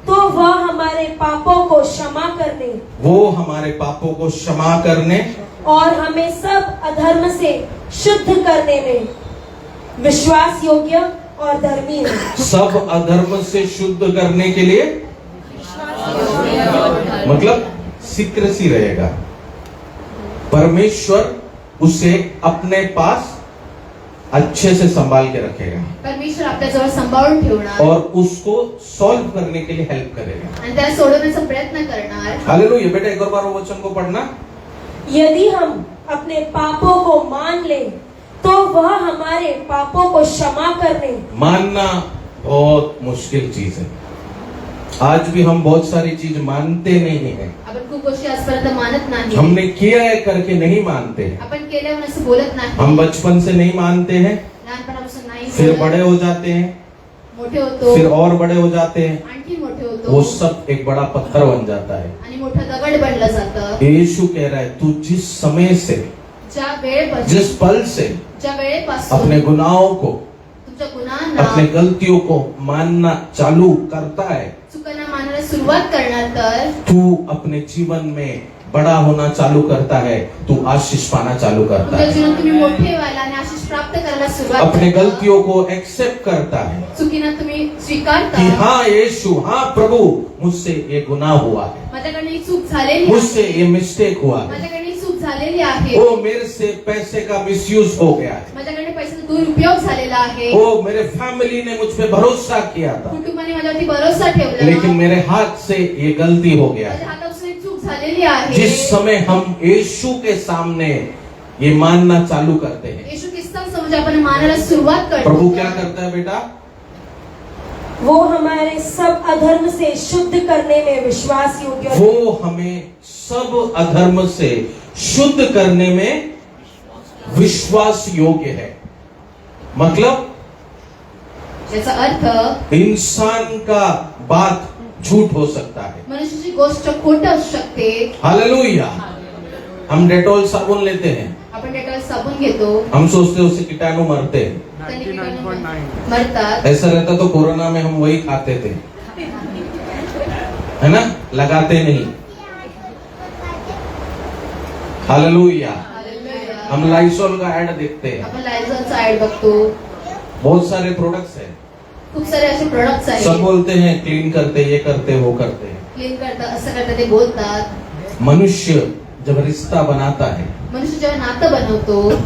तो वह हमारे पापों को क्षमा करने वो हमारे पापों को क्षमा करने और हमें सब अधर्म से शुद्ध करने में विश्वास योग्य और धर्मी है। सब अधर्म से शुद्ध करने के लिए मतलब सीक्रेसी रहेगा। परमेश्वर उसे अपने पास अच्छे से संभाल के रखेगा परमेश्वर आपल्याजवळ सांभाळून ठेवणार और उसको सॉल्व करने के लिए हेल्प करेगा। आणि त्याला सोडवण्याचा प्रयत्न करणार। हालेलुया। बेटा एक और बार वो वचन को पढ़ना। यदि हम अपने पापों को मान ले तो वह हमारे पापों को क्षमा करने मानना बहुत मुश्किल चीज है। आज भी हम बहुत सारी चीज मानते नहीं है। आपण खूप गोष्टी आजपर्यंत मानत नाही। हमने किया है करके नहीं मानते हैं। आपण केल्यावर असं बोलत नाही। हम बचपन से नहीं मानते हैं, लहानपणापासून नाही फिर बोलत। बड़े हो जाते हैं, मोठे होतो फिर और बड़े हो जाते हैं, आणखी मोठे होतो वो सब एक बड़ा पत्थर बन जाता है। आणि मोठं दगड बनलं जातं। यीशु कह रहा है तू जिस समय से ज्या वेळेपासून जिस पल से ज्या वेळेपासून अपने गुनाहों को तुमच्या गुन्हांना अपने गलतियों को मानना चालू करता है चुकांना मानायला सुरुवात करणार तर तू अपने जीवन में बड़ा होना चालू करता है, तू आशीष पाना चालू करता तुमच्या है, जीवनात तुम्ही मोठे व्हायला आणि आशीष प्राप्त करायला सुरुवात अपने करता। गलतियों को एक्सेप्ट करता है चुकीना तुम्ही स्वीकारता कि हाँ यीशु, हाँ प्रभु मुझसे ये गुनाह हुआ है, माझ्याकडे ही चूक झालेली मुझसे आहे ये मिस्टेक हुआ है, माझ्याकडे ही चूक झालेली आहे ओ मेरे से पैसे का मिसयूज हो गया है, माझ्याकडे पैशाचा दुरुपयोग झालेला आहे ओ मेरे फैमिली ने मुझ पे भरोसा किया था कुटुंबाने माझ्यावरती भरोसा ठेवला लेकिन मेरे हाथ से ये गलती हो गया माझ्या है। हातापासून एक चूक झालेली आहे जिस समय हम यीशु के सामने ये मानना चालू करते हैं, येशू ख्रिस्तांना समज आपण मानायला सुरुवात करतो प्रभु क्या करता है बेटा? वो हमारे सब अधर्म से शुद्ध करने में विश्वास योग्य है। वो हमें सब अधर्म से शुद्ध करने में विश्वास योग्य है। मतलब याचा अर्थ इंसान का बात झूठ हो सकता है। मनुष्याची गोष्ट खोट असू शकते हालेलुया। हम डेटॉल साबुन लेते हैं, आपण डेटॉल साबण घेतो हम सोचते हैं उससे कीटाणु मरते हैं। त्याने कीटाणू मरतात ऐसा रहता तो कोरोना में हम वही खाते थे, है ना, लगाते नहीं। हालेलुया। हालेलुया। हम लाइसोल का ऐड देखते हैं, आपण लायझॉलचा ऍड बघतो बहुत सारे प्रोडक्ट्स हैं, खूप सारे असे प्रोडक्ट्स सब आहेत बोलते हैं क्लीन करते, ये करते, वो करते हैं। क्लीन करतात असं करतात ते बोलतात मनुष्य जब रिश्ता बनाता है, मनुष्य जेव्हा नातं बनवतो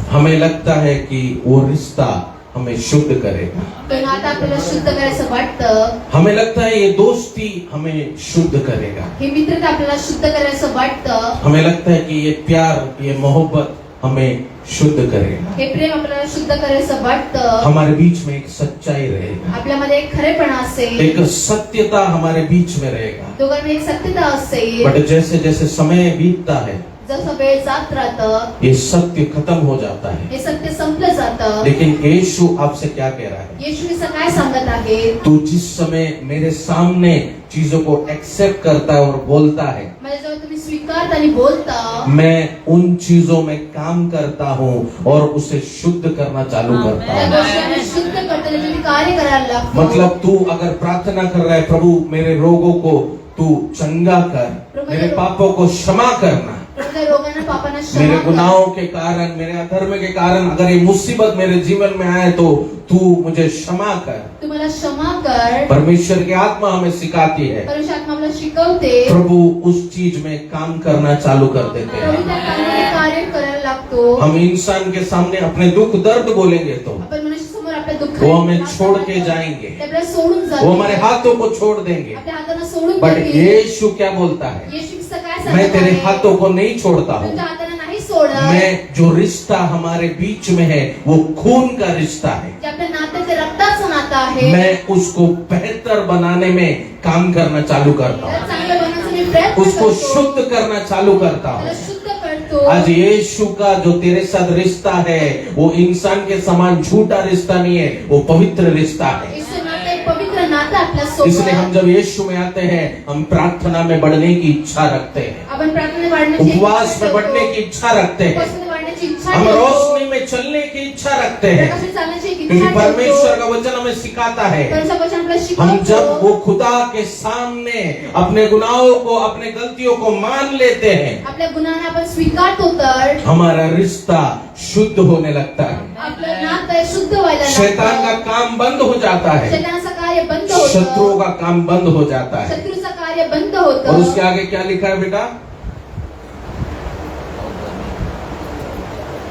हमें लगता है कि वो रिश्ता हमें शुद्ध करेगा, तो नातं आपल्याला शुद्ध करायचं वाटतं हमें लगता है ये दोस्ती हमें शुद्ध करेगा, हे मित्रता आपल्याला शुद्ध करायचं वाटतं हमें लगता है कि ये प्यार, ये मोहब्बत हमें शुद्ध करेगा, हे प्रेम आपल्याला शुद्ध करायचं वाटतं हमारे बीच में एक सच्चाई रहेगा, आपल्यामध्ये एक खरेपणा असेल एक सत्यता हमारे बीच में रहेगा। दोघांमध्ये एक सत्यता असेल बट जैसे जैसे समय बीतता है जसं वेळ जात राहतं ये सत्य खत्म हो जाता है। हे सत्य संपलं जातं लेकिन यीशु आपसे क्या कह रहा है? येशू ख्रिस्त काय सांगत आहे तू जिस समय मेरे सामने चीजों को एक्सेप्ट करता है और बोलता है, माझ्याजवळ तुम्ही स्वीकारता आणि बोलता मैं उन चीजों में काम करता हूँ और उसे शुद्ध करना चालू करता त्या हूँ। गोष्टी आम्ही शुद्ध करतो त्याचे मी कार्य करायला लागतो मतलब तू अगर प्रार्थना कर रहा है, प्रभु मेरे रोगों को तू चंगा कर, मेरे पापों को क्षमा करना, त्या रोगांना पापांना मेरे क्षमा कर. गुनाहों के कारण, मेरे अधर्म के कारण अगर ये मुसीबत मेरे जीवन में आए तो तू मुझे क्षमा कर। तू मला क्षमा कर. परमेश्वर की आत्मा हमें सिखाती है, परमेश्वर आत्मा मला शिकवते. प्रभु उस चीज में काम करना चालू कर देते प्रभू हैं। त्या कामामध्ये कार्य करायला लागतो. हम इंसान के सामने अपने दुख दर्द बोलेंगे तो आपण मनुष्य समोर आपल्या दुःख वो हमें छोड़ के जाएंगे, ते आपल्याला सोडून जातील. वो हमारे हाथों को छोड़ देंगे। आपल्या हातांना सोडून बट देतील. यीशु क्या बोलता है? येशू ख्रिस्त काय मैं सांगत तेरे आहे? हाथों को नहीं छोड़ता हूँ, तुमच्या हातांना नाही सोडत. मैं जो रिश्ता हमारे बीच में है वो खून का रिश्ता है, जे आपल्या नात्याचे रक्ताचं नातं आहे मैं उसको बेहतर बनाने में काम करना चालू करता त्याला हूँ, चांगलं बनवण्याचा मी प्रयत्न उसको करतो. शुद्ध करना चालू करता त्याला हूँ। शुद्ध करतो. आज यीशु का जो तेरे साथ रिश्ता है वो इंसान के समान झूठा रिश्ता नहीं है, वो पवित्र रिश्ता है। येशू नातं एक पवित्र नातं आपल्या इसलिए हम सोबत. जब यीशु में आते हैं हम प्रार्थना में बढ़ने की इच्छा रखते हैं, आपण प्रार्थना वाढण्याची उपवास इच्छा में ठेवतो. बढ़ने की इच्छा रखते हैं, उपवासामध्ये वाढण्याची करण्याची इच्छा हम ठेवतो. रोशनी में चलने की इच्छा रखते हैं, प्रकाशात चालण्याची एक क्योंकि इच्छा परमेश्वर ठेवतो. का वचन हमें सिखाता है परमेश्वराचं वचन आपल्याला हम जब शिकवतो. वो खुदा के सामने अपने गुनाहों को, अपने गलतियों को मान लेते हैं, आपल्या गुन्ह्यांना आपण स्वीकारतो तर हमारा रिश्ता शुद्ध होने लगता है, आपलं नातं शुद्ध व्हायला शैतान का लागतं. काम बंद हो जाता है, शैतानाचं कार्य बंद शत्रुओं होतं. का काम बंद हो जाता है. शत्रूचं कार्य बंद और होतं. उसके आगे क्या लिखा है बेटा?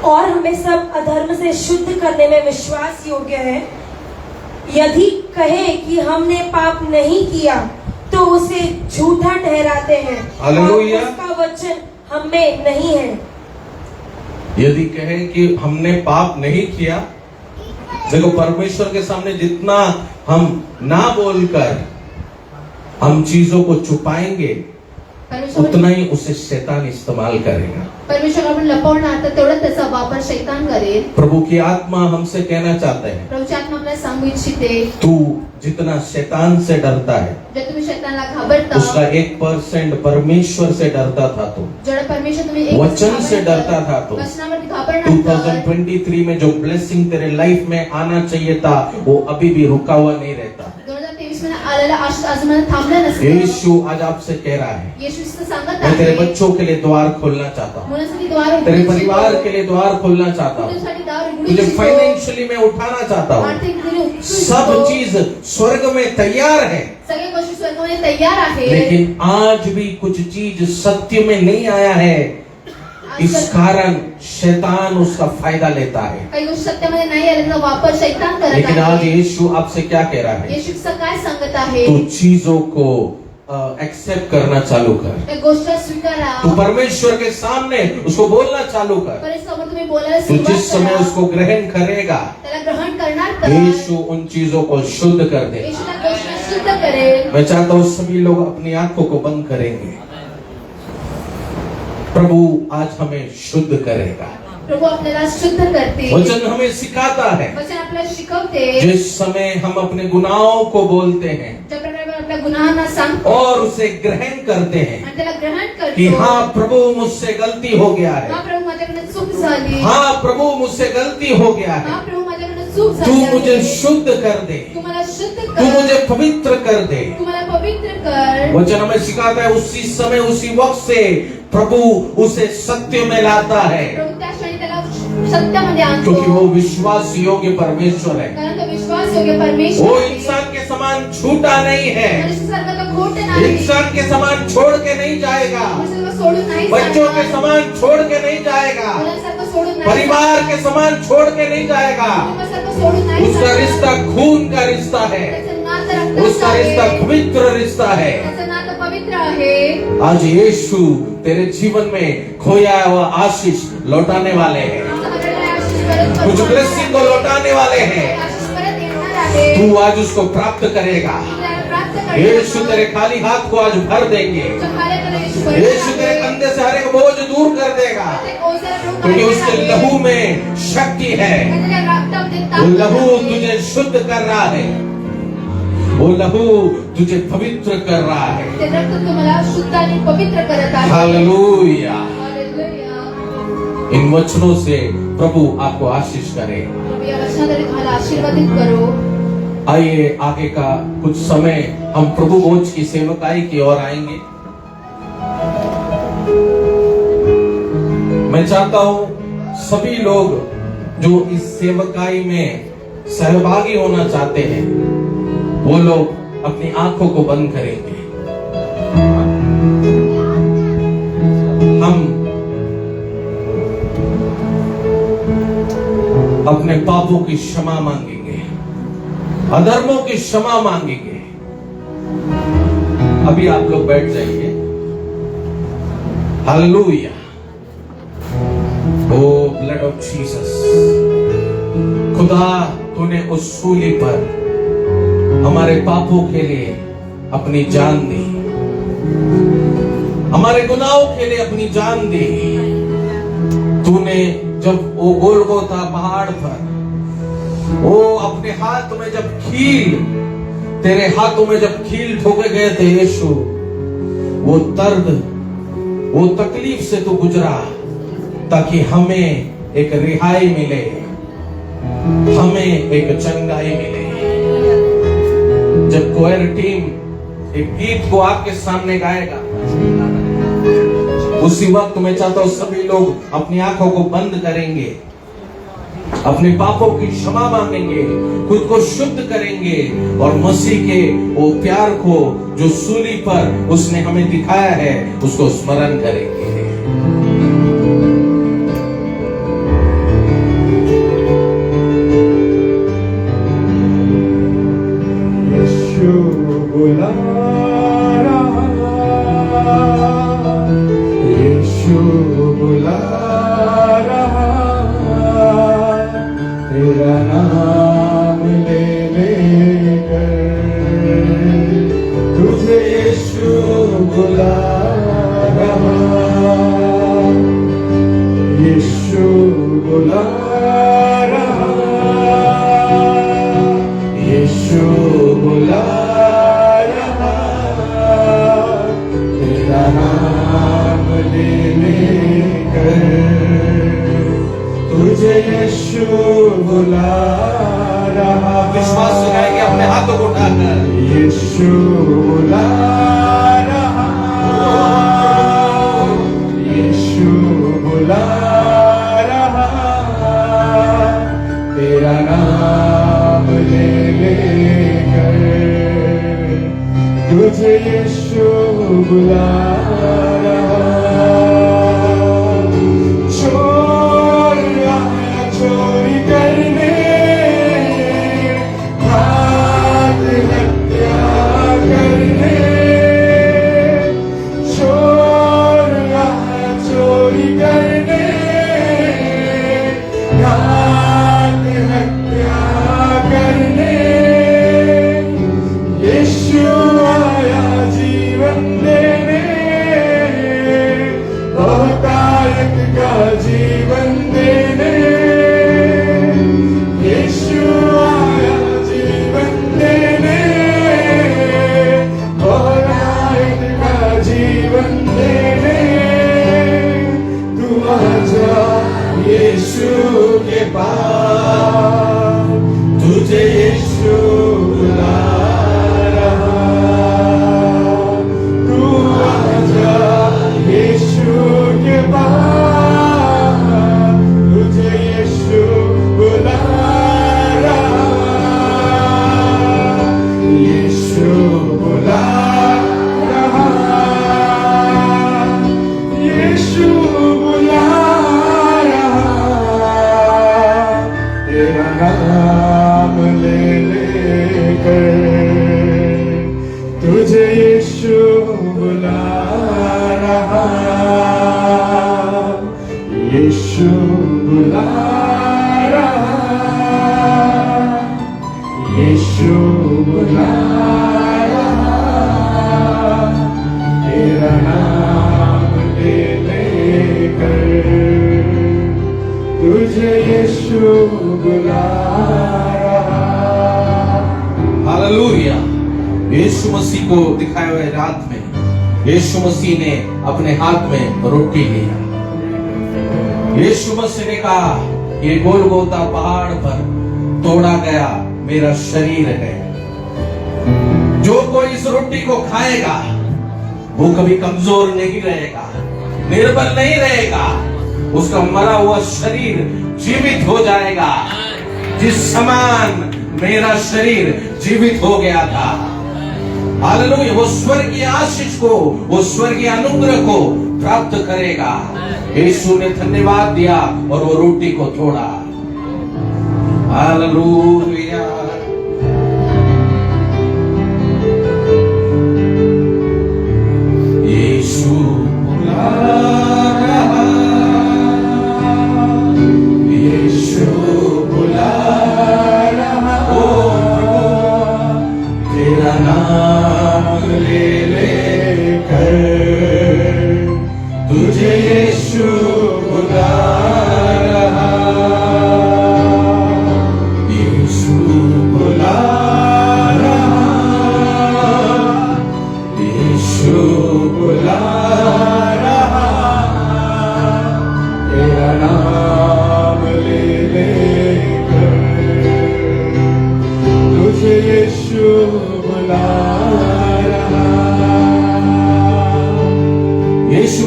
और हमें सब अधर्म से शुद्ध करने में विश्वास योग्य है. यदि कहे कि हमने पाप नहीं किया तो उसे झूठा ठहराते हैं और हालेलुया. उसका वचन हम में नहीं है. यदि कहे कि हमने पाप नहीं किया, देखो परमेश्वर के सामने जितना हम ना बोलकर हम चीजों को छुपाएंगे, उतना ही उसे शैतान इस्तेमाल करेगा. परमेश्वर आपण लपवणार तर तेवढा त्याचा वापर शैतान करेल. प्रभु की आत्मा हमसे कहना चाहते हैं, प्रभूची आत्मा आपल्याला सांगू इच्छिते, तू जितना शैतान से डरता है, जर तुम्ही शैतानला घाबरता, उसका 1% परमेश्वर से डरता था. तो जेवढा परमेश्वर तुम्ही एक वचन से डरता था. तो वचनावरती घाबरणार तर 2023 में जो ब्लेसिंग तेरे लाइफ में आना चाहिए था, वो अभी भी रुका हुआ नहीं रहता. 2023 मध्ये आलेला आशीष अजून थांबला नसतो. यीशु आज आपसे कह रहा है, येशू सांगत मैं तेरे आहे, बच्चों के लिए द्वार खोलना चाहता हूँ, मुलांसाठी द्वार तेरे उघडू परिवार इच्छितो. के लिए द्वार खोलना चाहता हूँ, तुझ्यासाठी द्वार उघडू तुझे इच्छितो. फाइनेंशियली मैं उठाना चाहता हूँ. आर्थिक रीतीने उघडू सब इच्छितो. चीज स्वर्ग में तैयार है, सगळ्या गोष्टी स्वर्गामध्ये तयार आहे. लेकिन आज भी कुछ चीज सत्य में नहीं आया है. इस कारण शैतान उसका फायदा लेता है. काही गोष्टी सत्यामध्ये नाही आल्याचा वापर शैतान करत लेकिन आज आहे. यीशु आपसे क्या कह रहा है? येशू काय सांगत आहे, तू चीजों को एक्सेप्ट करना चालू कर. त्या गोष्टी स्वीकारा. तू परमेश्वर के सामने उसको बोलना चालू कर. परमेश्वर तुम्ही बोलायला तू सुरुवात जिस समय करा. उसको ग्रहण करेगा, त्याला ग्रहण करणार तर यीशु उन चीजों को शुद्ध कर दे. येशू त्या गोष्टी शुद्ध करेल. मैं चाहता हूँ सभी लोग अपनी आंखों को बंद करेंगे. प्रभु आज हमें शुद्ध करेगा. प्रभू आपल्याला शुद्ध करते. वचन हमें सिखाता है, वचन आपल्याला शिकवते. जिस समय हम अपने गुनाहों को बोलते हैं ज्या प्रकारे आपण आपल्या गुन्ह्यांना सांगतो और उसे ग्रहण करते हैं आणि त्याला ग्रहण कि करतो. हाँ प्रभु मुझसे गलती हो गया हा है, प्रभू माझ्याकडे चूक झाली. हाँ प्रभु मुझसे गलती हो गया हा है, प्रभू माझ्याकडे चूक तू झाली मुझे आहे. शुद्ध कर दे, तू मला शुद्ध तू कर. मुझे पवित्र कर दे. तू मला पवित्र कर. वचन हमें सिखाता है, उसी समय उसी वक्त से प्रभु उसे सत्य में लाता है, प्रभू त्या क्षणी त्याला सत्यामध्ये आणतो. क्योंकि वो विश्वास योग्य परमेश्वर है. कारण तो विश्वास योग्य वो परमेश्वर आहे. इंसान के समान झूठा नहीं है, मनुष्यासारखं तो खोट नाही. इंसान के समान छोड़ के नहीं जाएगा, मनुष्यासारखं सोडून नाही बच्चों के जाणार. समान छोड़ के नहीं जाएगा, मुलांसारखं सोडून नाही परिवार जाणार. के समान छोड़ के नहीं जाएगा. कुटुंबासारखं सोडून नाही उसका जाणार. रिश्ता खून का रिश्ता है, त्याचं नातं रक्ताचं उसका आहे. रिश्ता पवित्र रिश्ता है. त्याचं नातं पवित्र आहे. आज यीशु तेरे जीवन में खोया हुआ आशीष लौटाने वाले हैं, आपल्याला आशीष परत कुछ करून ब्लेसिंग को लौटाने वाले हैं. आशीष परत येणार आहे. तू आज उसको प्राप्त करेगा. आपल्याला प्राप्त करणार. यीशु तेरे खाली हाथ को आज भर देंगे. तुमच्या कार्याकडे येशू परत यीशु तेरे आहे. कंधे से हर एक बोझ दूर कर देगा, प्रत्येक ओझं प्रभू क्योंकि काढणार उसके आहे. लहू में शक्ति है. त्याच्या रक्तामध्ये वो ताकद लहू आहे. तुझे शुद्ध कर रहा है, वो लहू तुझे पवित्र कर रहा है. ते रक्त तुम्हाला शुद्ध आणि पवित्र करत आहे. हालेलुया. हालेलुया. इन वचनों से प्रभु आपको आशीष करे. प्रभू या वचनाद्वारे तुम्हाला आशीर्वादित करो. आइए आगे का कुछ समय हम प्रभु भोज की सेवकाई की ओर आएंगे. मैं चाहता हूं सभी लोग जो इस सेवकाई में सहभागी होना चाहते हैं, वो लोग अपनी आंखों को बंद करेंगे. हम अपने पापों की क्षमा मांगेंगे, अधर्मों की क्षमा मांगेंगे. अभी आप लोग बैठ जाइए. Hallelujah. Oh blood of Jesus. खुदा तूने उस सूली पर हमारे पापों के लिए अपनी जान दी, हमारे गुनाहों के लिए अपनी जान दी. तूने जब वो गोलगोथा पहाड़ पर वो अपने हाथ में जब कील, तेरे हाथों में जब कील ठोके गए थे यीशु, वो दर्द, वो तकलीफ से तू गुजरा ताकि हमें एक रिहाई मिले, हमें एक चंगाई मिले। जब कोयर टीम एक गीत को आपके सामने गाएगा, उसी वक्त मैं चाहता हूं सभी लोग अपनी आंखों को बंद करेंगे, अपने पापों की क्षमा मांगेंगे, खुद को शुद्ध करेंगे और मसीह के वो प्यार को जो सूली पर उसने हमें दिखाया है उसको स्मरण करेंगे। यीशु बुला रहा, यीशु बुला रहा, तेरा नाम ले लेकर तुझे यीशु बुला रहा, यीशु बुला रहा, यीशु बुला रहा, तेरा नाम ले लेकर तुझे यीशु बुला रहा। विश्वास सुनाएंगे अपने हाथों को उठाकर, यीशु बुला रहा, यीशु बुला रहा, तेरा नाम ले लेकर तुझे यीशु बुला रहा। चोर आया चोरी करने, घात हत्या करने, चोर आया चोरी करने, घात हत्या करने, यीशु आया जीवन देने, बहुतायत का जीवन देने, यीशु आया जीवन देने, बहुतायत का जीवन देने। तू आजा यीशु के पास, तुझे यीशु बुला रहा, तू आजा यीशु के पास, तुझे यीशु बुला रहा, यीशु बुला रहा, यीशु बुला रहा, तेरा नाम ले लेकर तुझे यीशु बुला रहा, यीशु बुला रहा, यीशु बुला रहा, तेरा नाम ले लेकर तुझे यीशु बुला रहा। हालेलुया। यीशु मसीह को दिखाए हुए रात में यीशु मसीह ने अपने हाथ में रोटी लिया। यीशु मसीह ने कहा, ये गोलगोता पहाड़ पर तोड़ा गया मेरा शरीर है। जो कोई इस रोटी को खाएगा वो कभी कमजोर नहीं रहेगा, निर्बल नहीं रहेगा, उसका मरा हुआ शरीर जीवित हो जाएगा, जिस समान मेरा शरीर जीवित हो गया था। हालेलुया। वो स्वर्गीय आशीष को, वो स्वर्गीय अनुग्रह को प्राप्त करेगा। यीशु ने धन्यवाद दिया और वो रोटी को तोड़ा। हालेलुया। यीशु बुला रहा, यीशु बुला रहा, तेरा नाम ले लेकर तुझे यीशु बुला रहा, यीशु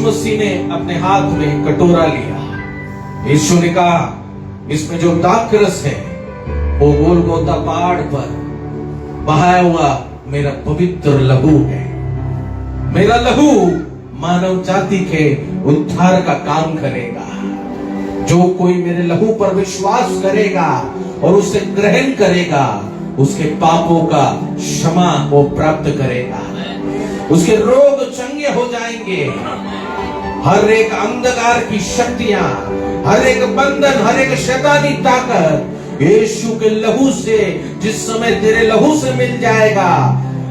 मसीह ने अपने हाथ में कटोरा लिया। यीशु ने कहा इसमें जो दाखरस है वो गोलगोता पहाड़ पर बहाया हुआ मेरा पवित्र लहू है। मेरा लहू मानव जाति के उद्धार का काम करेगा। जो कोई मेरे लहू पर विश्वास करेगा और उसे ग्रहण करेगा उसके पापों का क्षमा वो प्राप्त करेगा। उसके रोग चंगे हो जाएंगे। हर एक अंधकार की शक्तियां, हर एक बंधन, हर एक शैतानी ताकत यीशु के लहू से, जिस समय तेरे लहू से मिल जाएगा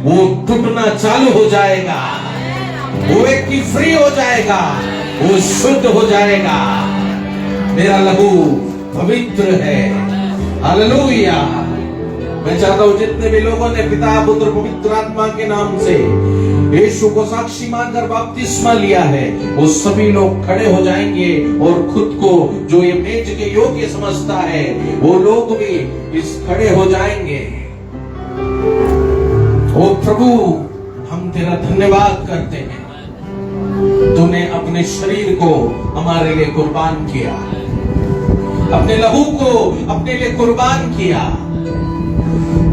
वो टूटना चालू हो जाएगा। वो व्यक्ति फ्री हो जाएगा, वो शुद्ध हो जाएगा। मेरा लहू पवित्र है। हालेलुया। मैं चाहता हूं जितने भी लोगों ने पिता पुत्र पवित्र आत्मा के नाम से यीशु को साक्षी मानकर बपतिस्मा लिया है वो सभी लोग खड़े हो जाएंगे और खुद को जो ये मेज के योग्य समझता है वो लोग भी इस खड़े हो जाएंगे। ओ प्रभु, हम तेरा धन्यवाद करते हैं। तूने अपने शरीर को हमारे लिए कुर्बान किया, अपने लहू को अपने लिए कुर्बान किया।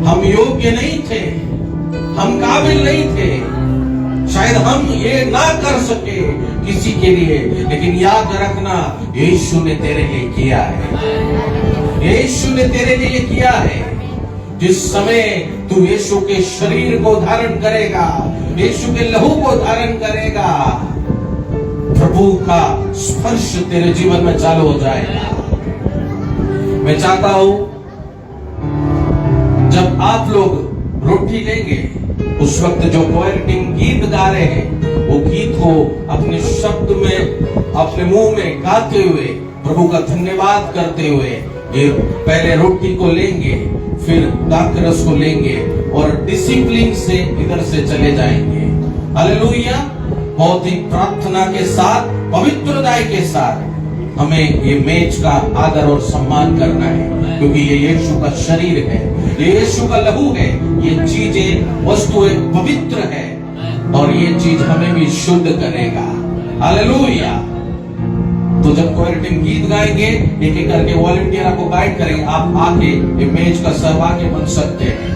हम योग्य नहीं थे, हम काबिल नहीं थे, शायद हम ये ना कर सके किसी के लिए, लेकिन याद रखना यीशु ने तेरे लिए किया है। यीशु ने तेरे लिए किया है। जिस समय तू यीशु के शरीर को धारण करेगा, यीशु के लहू को धारण करेगा, प्रभु का स्पर्श तेरे जीवन में चालू हो जाएगा। मैं चाहता हूं जब आप लोग रोटी लेंगे उस वक्त जो कोयरटिंग गीत गा रहे हैं वो गीत को अपने शब्द में, अपने मुंह में गाते हुए, प्रभु का धन्यवाद करते हुए ये पहले रोटी को लेंगे, फिर दाखरस को लेंगे और डिसिप्लिन से इधर से चले जाएंगे। हालेलुया। बहुत ही प्रार्थना के साथ, पवित्रता के साथ हमें ये मेज का आदर और सम्मान करना है, क्योंकि ये यीशु का शरीर है, ये यीशु का लहू है। ये चीजें, वस्तुएं पवित्र है और ये चीज हमें भी शुद्ध करेगा। हालेलुया। तो जब कोयरटिंग गीत गाएंगे एक एक करके वॉलंटियर आपको गाइड करेंगे, आप आके ये मेज का सहभागी बन सकते हैं।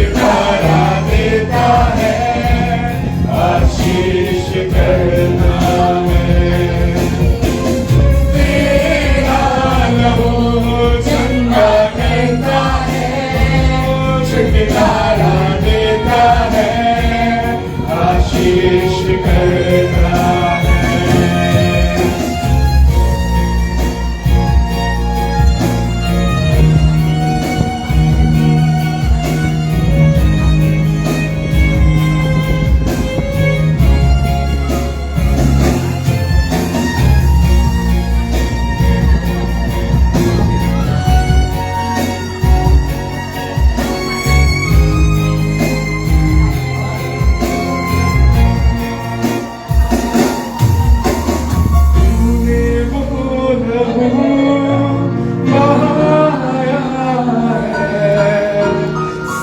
छुटकारा देता है, आशीष करना है। तेरा लहू चंगा करता है, छुटकारा देता है, आशीष करता है।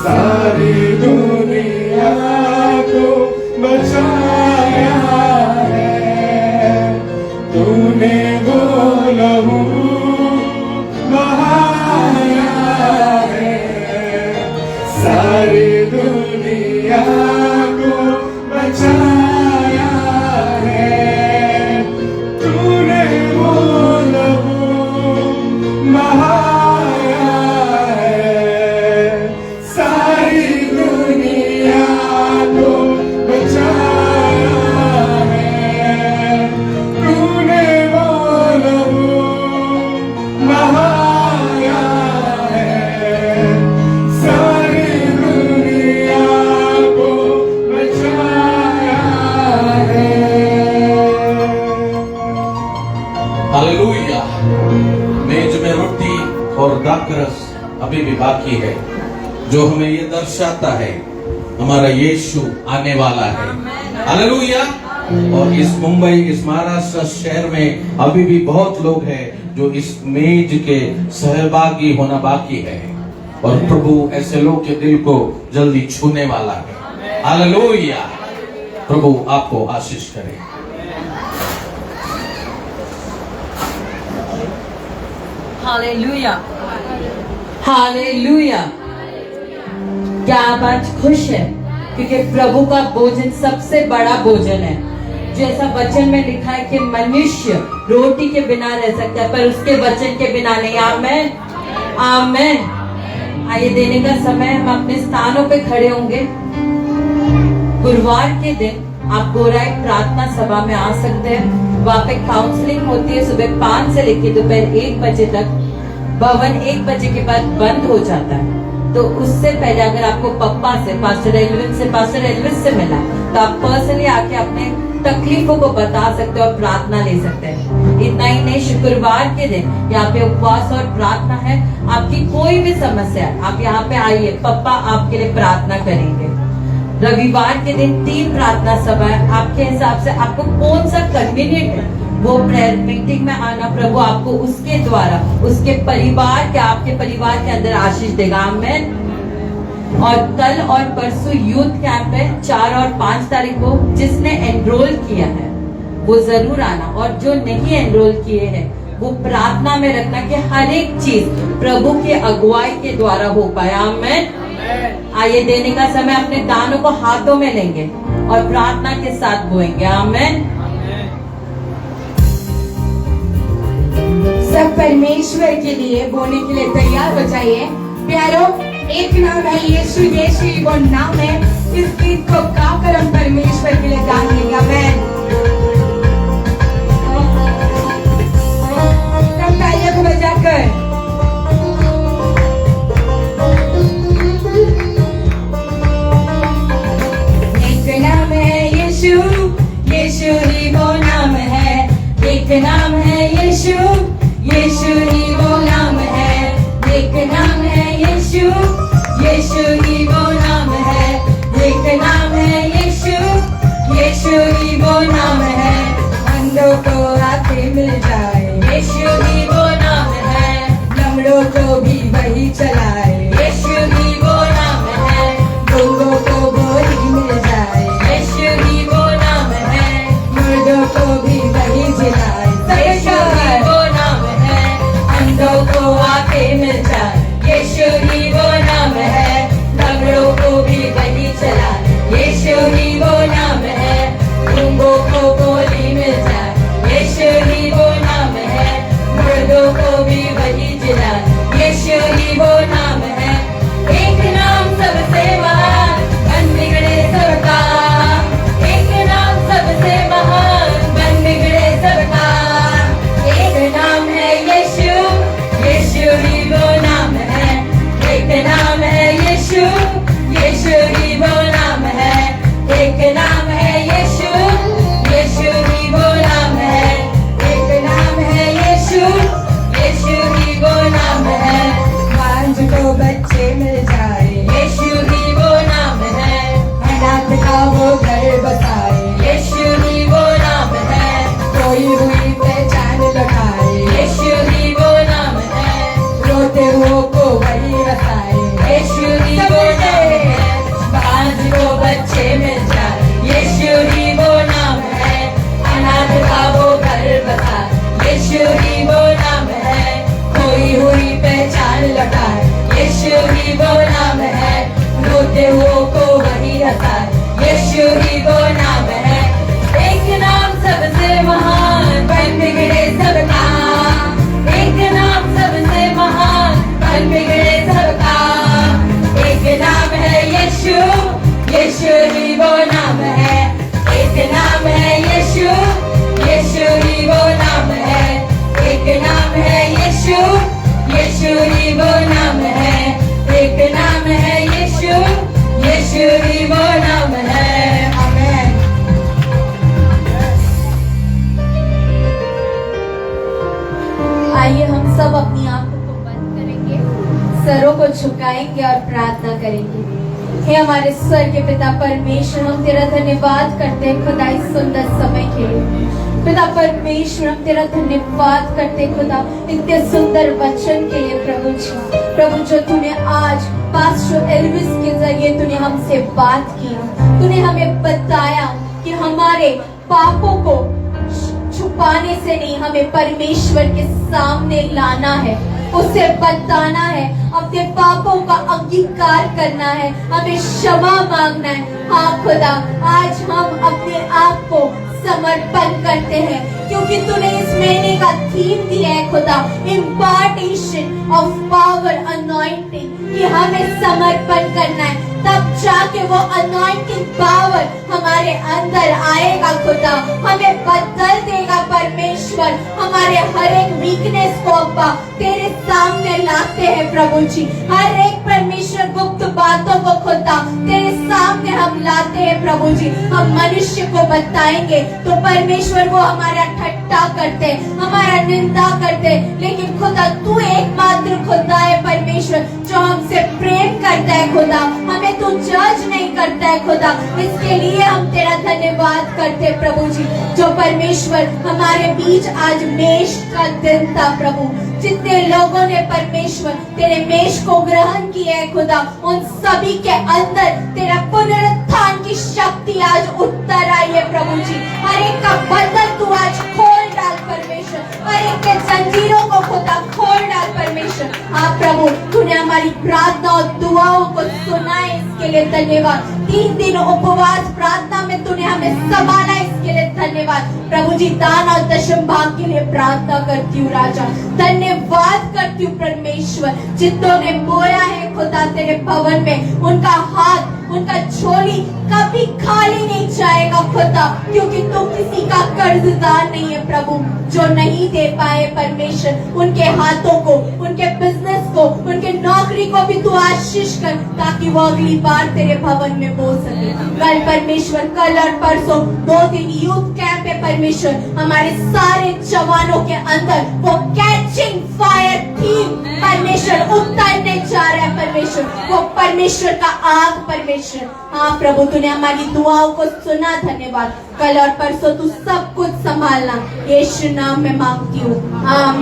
सारी दुनिया को बचाया है, तूने वो लहू बहाया है। सारी दुनिया को बचाया है, तूने वो लहू बहाया है। सारी दुनिया को बचाया है, तूने वो लहू बहाया है। सारी दुनिया को बचाया है। हालेलुया। मेज में रोटी और दाखरस अभी भी बाकी है, जो हमें ये दर्शाता है हमारा यीशु आने वाला है। हालेलुया। और इस मुंबई, इस महाराष्ट्र शहर में अभी भी बहुत लोग हैं जो इस मेज के सहभागी होना बाकी है, और प्रभु ऐसे लोग के दिल को जल्दी छूने वाला है। हालेलुया। प्रभु आपको आशीष करे। Hallelujah, hallelujah. क्या आप आज खुश हैं? क्योंकि प्रभु का भोजन सबसे बड़ा भोजन है। जैसा वचन में लिखा है कि मनुष्य रोटी के बिना रह सकता है, पर उसके वचन के बिना नहीं। आमेन, आमेन। आइए, देने का समय, हम अपने स्थानों पे खड़े होंगे। गुरुवार के दिन आप गोराई प्रार्थना सभा में आ सकते हैं। वहाँ पे काउंसलिंग होती है सुबह 5 से लेकर दोपहर 1 बजे तक। भवन 1 बजे के बाद बंद हो जाता है, तो उससे पहले अगर आपको पप्पा से, पास्टर एल्विस से मिला, तो आप पर्सनली आके अपने तकलीफों को बता सकते हो और प्रार्थना ले सकते हैं। इतना ही नहीं, शुक्रवार के दिन यहाँ पे उपवास और प्रार्थना है। आपकी कोई भी समस्या है, आप यहाँ पे आइए, पप्पा आपके लिए प्रार्थना करेंगे। रविवार के दिन 3 प्रार्थना सभा है। आपके हिसाब से आपको कौन सा कन्वीनियंट है, वो प्रेयर मीटिंग में आना। प्रभु आपको उसके द्वारा, उसके परिवार के, आपके परिवार के अंदर आशीष देगा। आमीन। और कल और परसों यूथ कैंप है 4 और 5 तारीख को। जिसने एनरोल किया है वो जरूर आना, और जो नहीं एनरोल किए हैं वो प्रार्थना में रखना कि हर एक चीज प्रभु के अगुवाई के द्वारा हो पाए। आमीन। आइए, देने का समय, अपने दानों को हाथों में लेंगे और प्रार्थना के साथ बोएंगे। आमीन। सब परमेश्वर के लिए बोने के लिए तैयार हो जाइए। प्यारो, एक नाम है यीशु, यीशु ही वो नाम है। इस गीत को गाकर हम परमेश्वर के लिए गान देंगे। आमीन। सब तालियों को बजाकर। एक नाम है यीशु, यीशु ही वो नाम है। एक नाम है यीशु, यीशु ही वो नाम है। एक नाम है यीशु, यीशु ही वो नाम है। एक नाम है यीशु, यीशु ही वो नाम है। अंधों को आंखें मिल जाए, यीशु ही वो नाम है। लंगड़ों को भी वही चलाए, यीशु ही वो नाम है। गूंगों को बोली मिल जाए, यीशु ही वो नाम है। मुर्दों को भी वही जिलाए, यीशु ही वो नाम हजार, यीशु ही वो नाम है। एक नाम सबसे महान, बन बिगड़े सब काम। एक नाम सबसे महान, बन बिगड़े सब काम। एक नाम है यीशु, यीशु ही वो नाम है। एक नाम है यीशु, यीशु ही वो नाम है। एक नाम है यीशु, यीशु ही वो नाम है। एक नाम है यीशु, यीशु ही वो नाम है। आमेन। आइए हम सब अपनी आंखों को बंद करेंगे, सरों को झुकाएंगे और प्रार्थना करेंगे। हे हमारे स्वर्ग के पिता परमेश्वर, हम तेरा धन्यवाद करते हैं खुदा इस सुंदर समय के लिए। पिता परमेश्वर, हम तेरा धन्यवाद करते हैं खुदा इतने सुंदर वचन के लिए। प्रभु जो तूने आज पास्टर एल्विस के जरिए तूने हमसे बात की, तूने हमें बताया कि हमारे पापों को छुपाने से नहीं, हमें परमेश्वर के सामने लाना है, उसे बताना है, अपने पापों का अंगीकार करना है, हमें क्षमा मांगना है। हाँ खुदा, आज हम अपने आप को समर्पण करते हैं, क्योंकि तूने इस महीने का थीम दिया है खुदा, इम्पार्टेशन ऑफ पावर अनॉइंटिंग, कि हमें समर्पण करना है, तब जाके वो अनॉइंटिंग पावर हमारे अंदर आएगा खुदा, हमें बदल देगा परमेश्वर। हमारे हर एक वीकनेस को अब्बा तेरे सामने लाते हैं प्रभु जी, हर एक परमेश्वर गुप्त बातों को खुदा तेरे सामने हम लाते हैं प्रभु जी। हम मनुष्य को बताएंगे तो परमेश्वर वो हमारा ठट्टा करते, हमारा निंदा करते, लेकिन खुदा तू एकमात्र खुदा है परमेश्वर जो हमसे प्रेम करता है खुदा, हमें तू जज नहीं करता है खुदा। इसके लिए हम तेरा धन्यवाद करते हैं प्रभु जी, जो परमेश्वर हमारे बीच आज मेष का दिन था प्रभु। जितने लोगों ने परमेश्वर तेरे मेष को ग्रहण किया है खुदा, उन सभी के अंदर तेरा पुनरुत्थान की शक्ति आज उतर आई है प्रभु जी। हर एक का बंधन तू आज खोल डाल परमेश्वर, हर एक के जंजीरों को खुदा खोल डाल परमेश्वर। हाँ प्रभु, तूने हमारी प्रार्थना और दुआओं को सुना है, इसके लिए धन्यवाद। 3 दिन उपवास प्रार्थना में तूने हमें संभाला, इसके लिए धन्यवाद प्रभु जी। दान और दशम भाग के लिए प्रार्थना करती हूँ राजा, धन्यवाद करती हूँ परमेश्वर। जितनों ने बोया है खुदा तेरे भवन में, उनका हाथ, उनका झोली कभी खाली नहीं जाएगा खुदा, क्योंकि तू किसी का कर्जदार नहीं है प्रभु। जो नहीं दे पाए परमेश्वर, उनके हाथों को, उनके बिजनेस को, उनके नौकरी को भी तू आशीष कर, ताकि वो अगली बार तेरे भवन में बोल सके। कल परमेश्वर, कल और परसों 2 दिन यूथ कैंप है परमेश्वर, हमारे सारे जवानों के अंदर वो कैचिंग फायर थीम परमेश्वर उतरने जा रहा है परमेश्वर, वो परमेश्वर का आग परमेश्वर। हाँ प्रभु, तूने हमारी दुआओं को सुना, धन्यवाद। कल और परसों तू सब कुछ संभालना, यीशु नाम में मांगती हूँ, आमीन।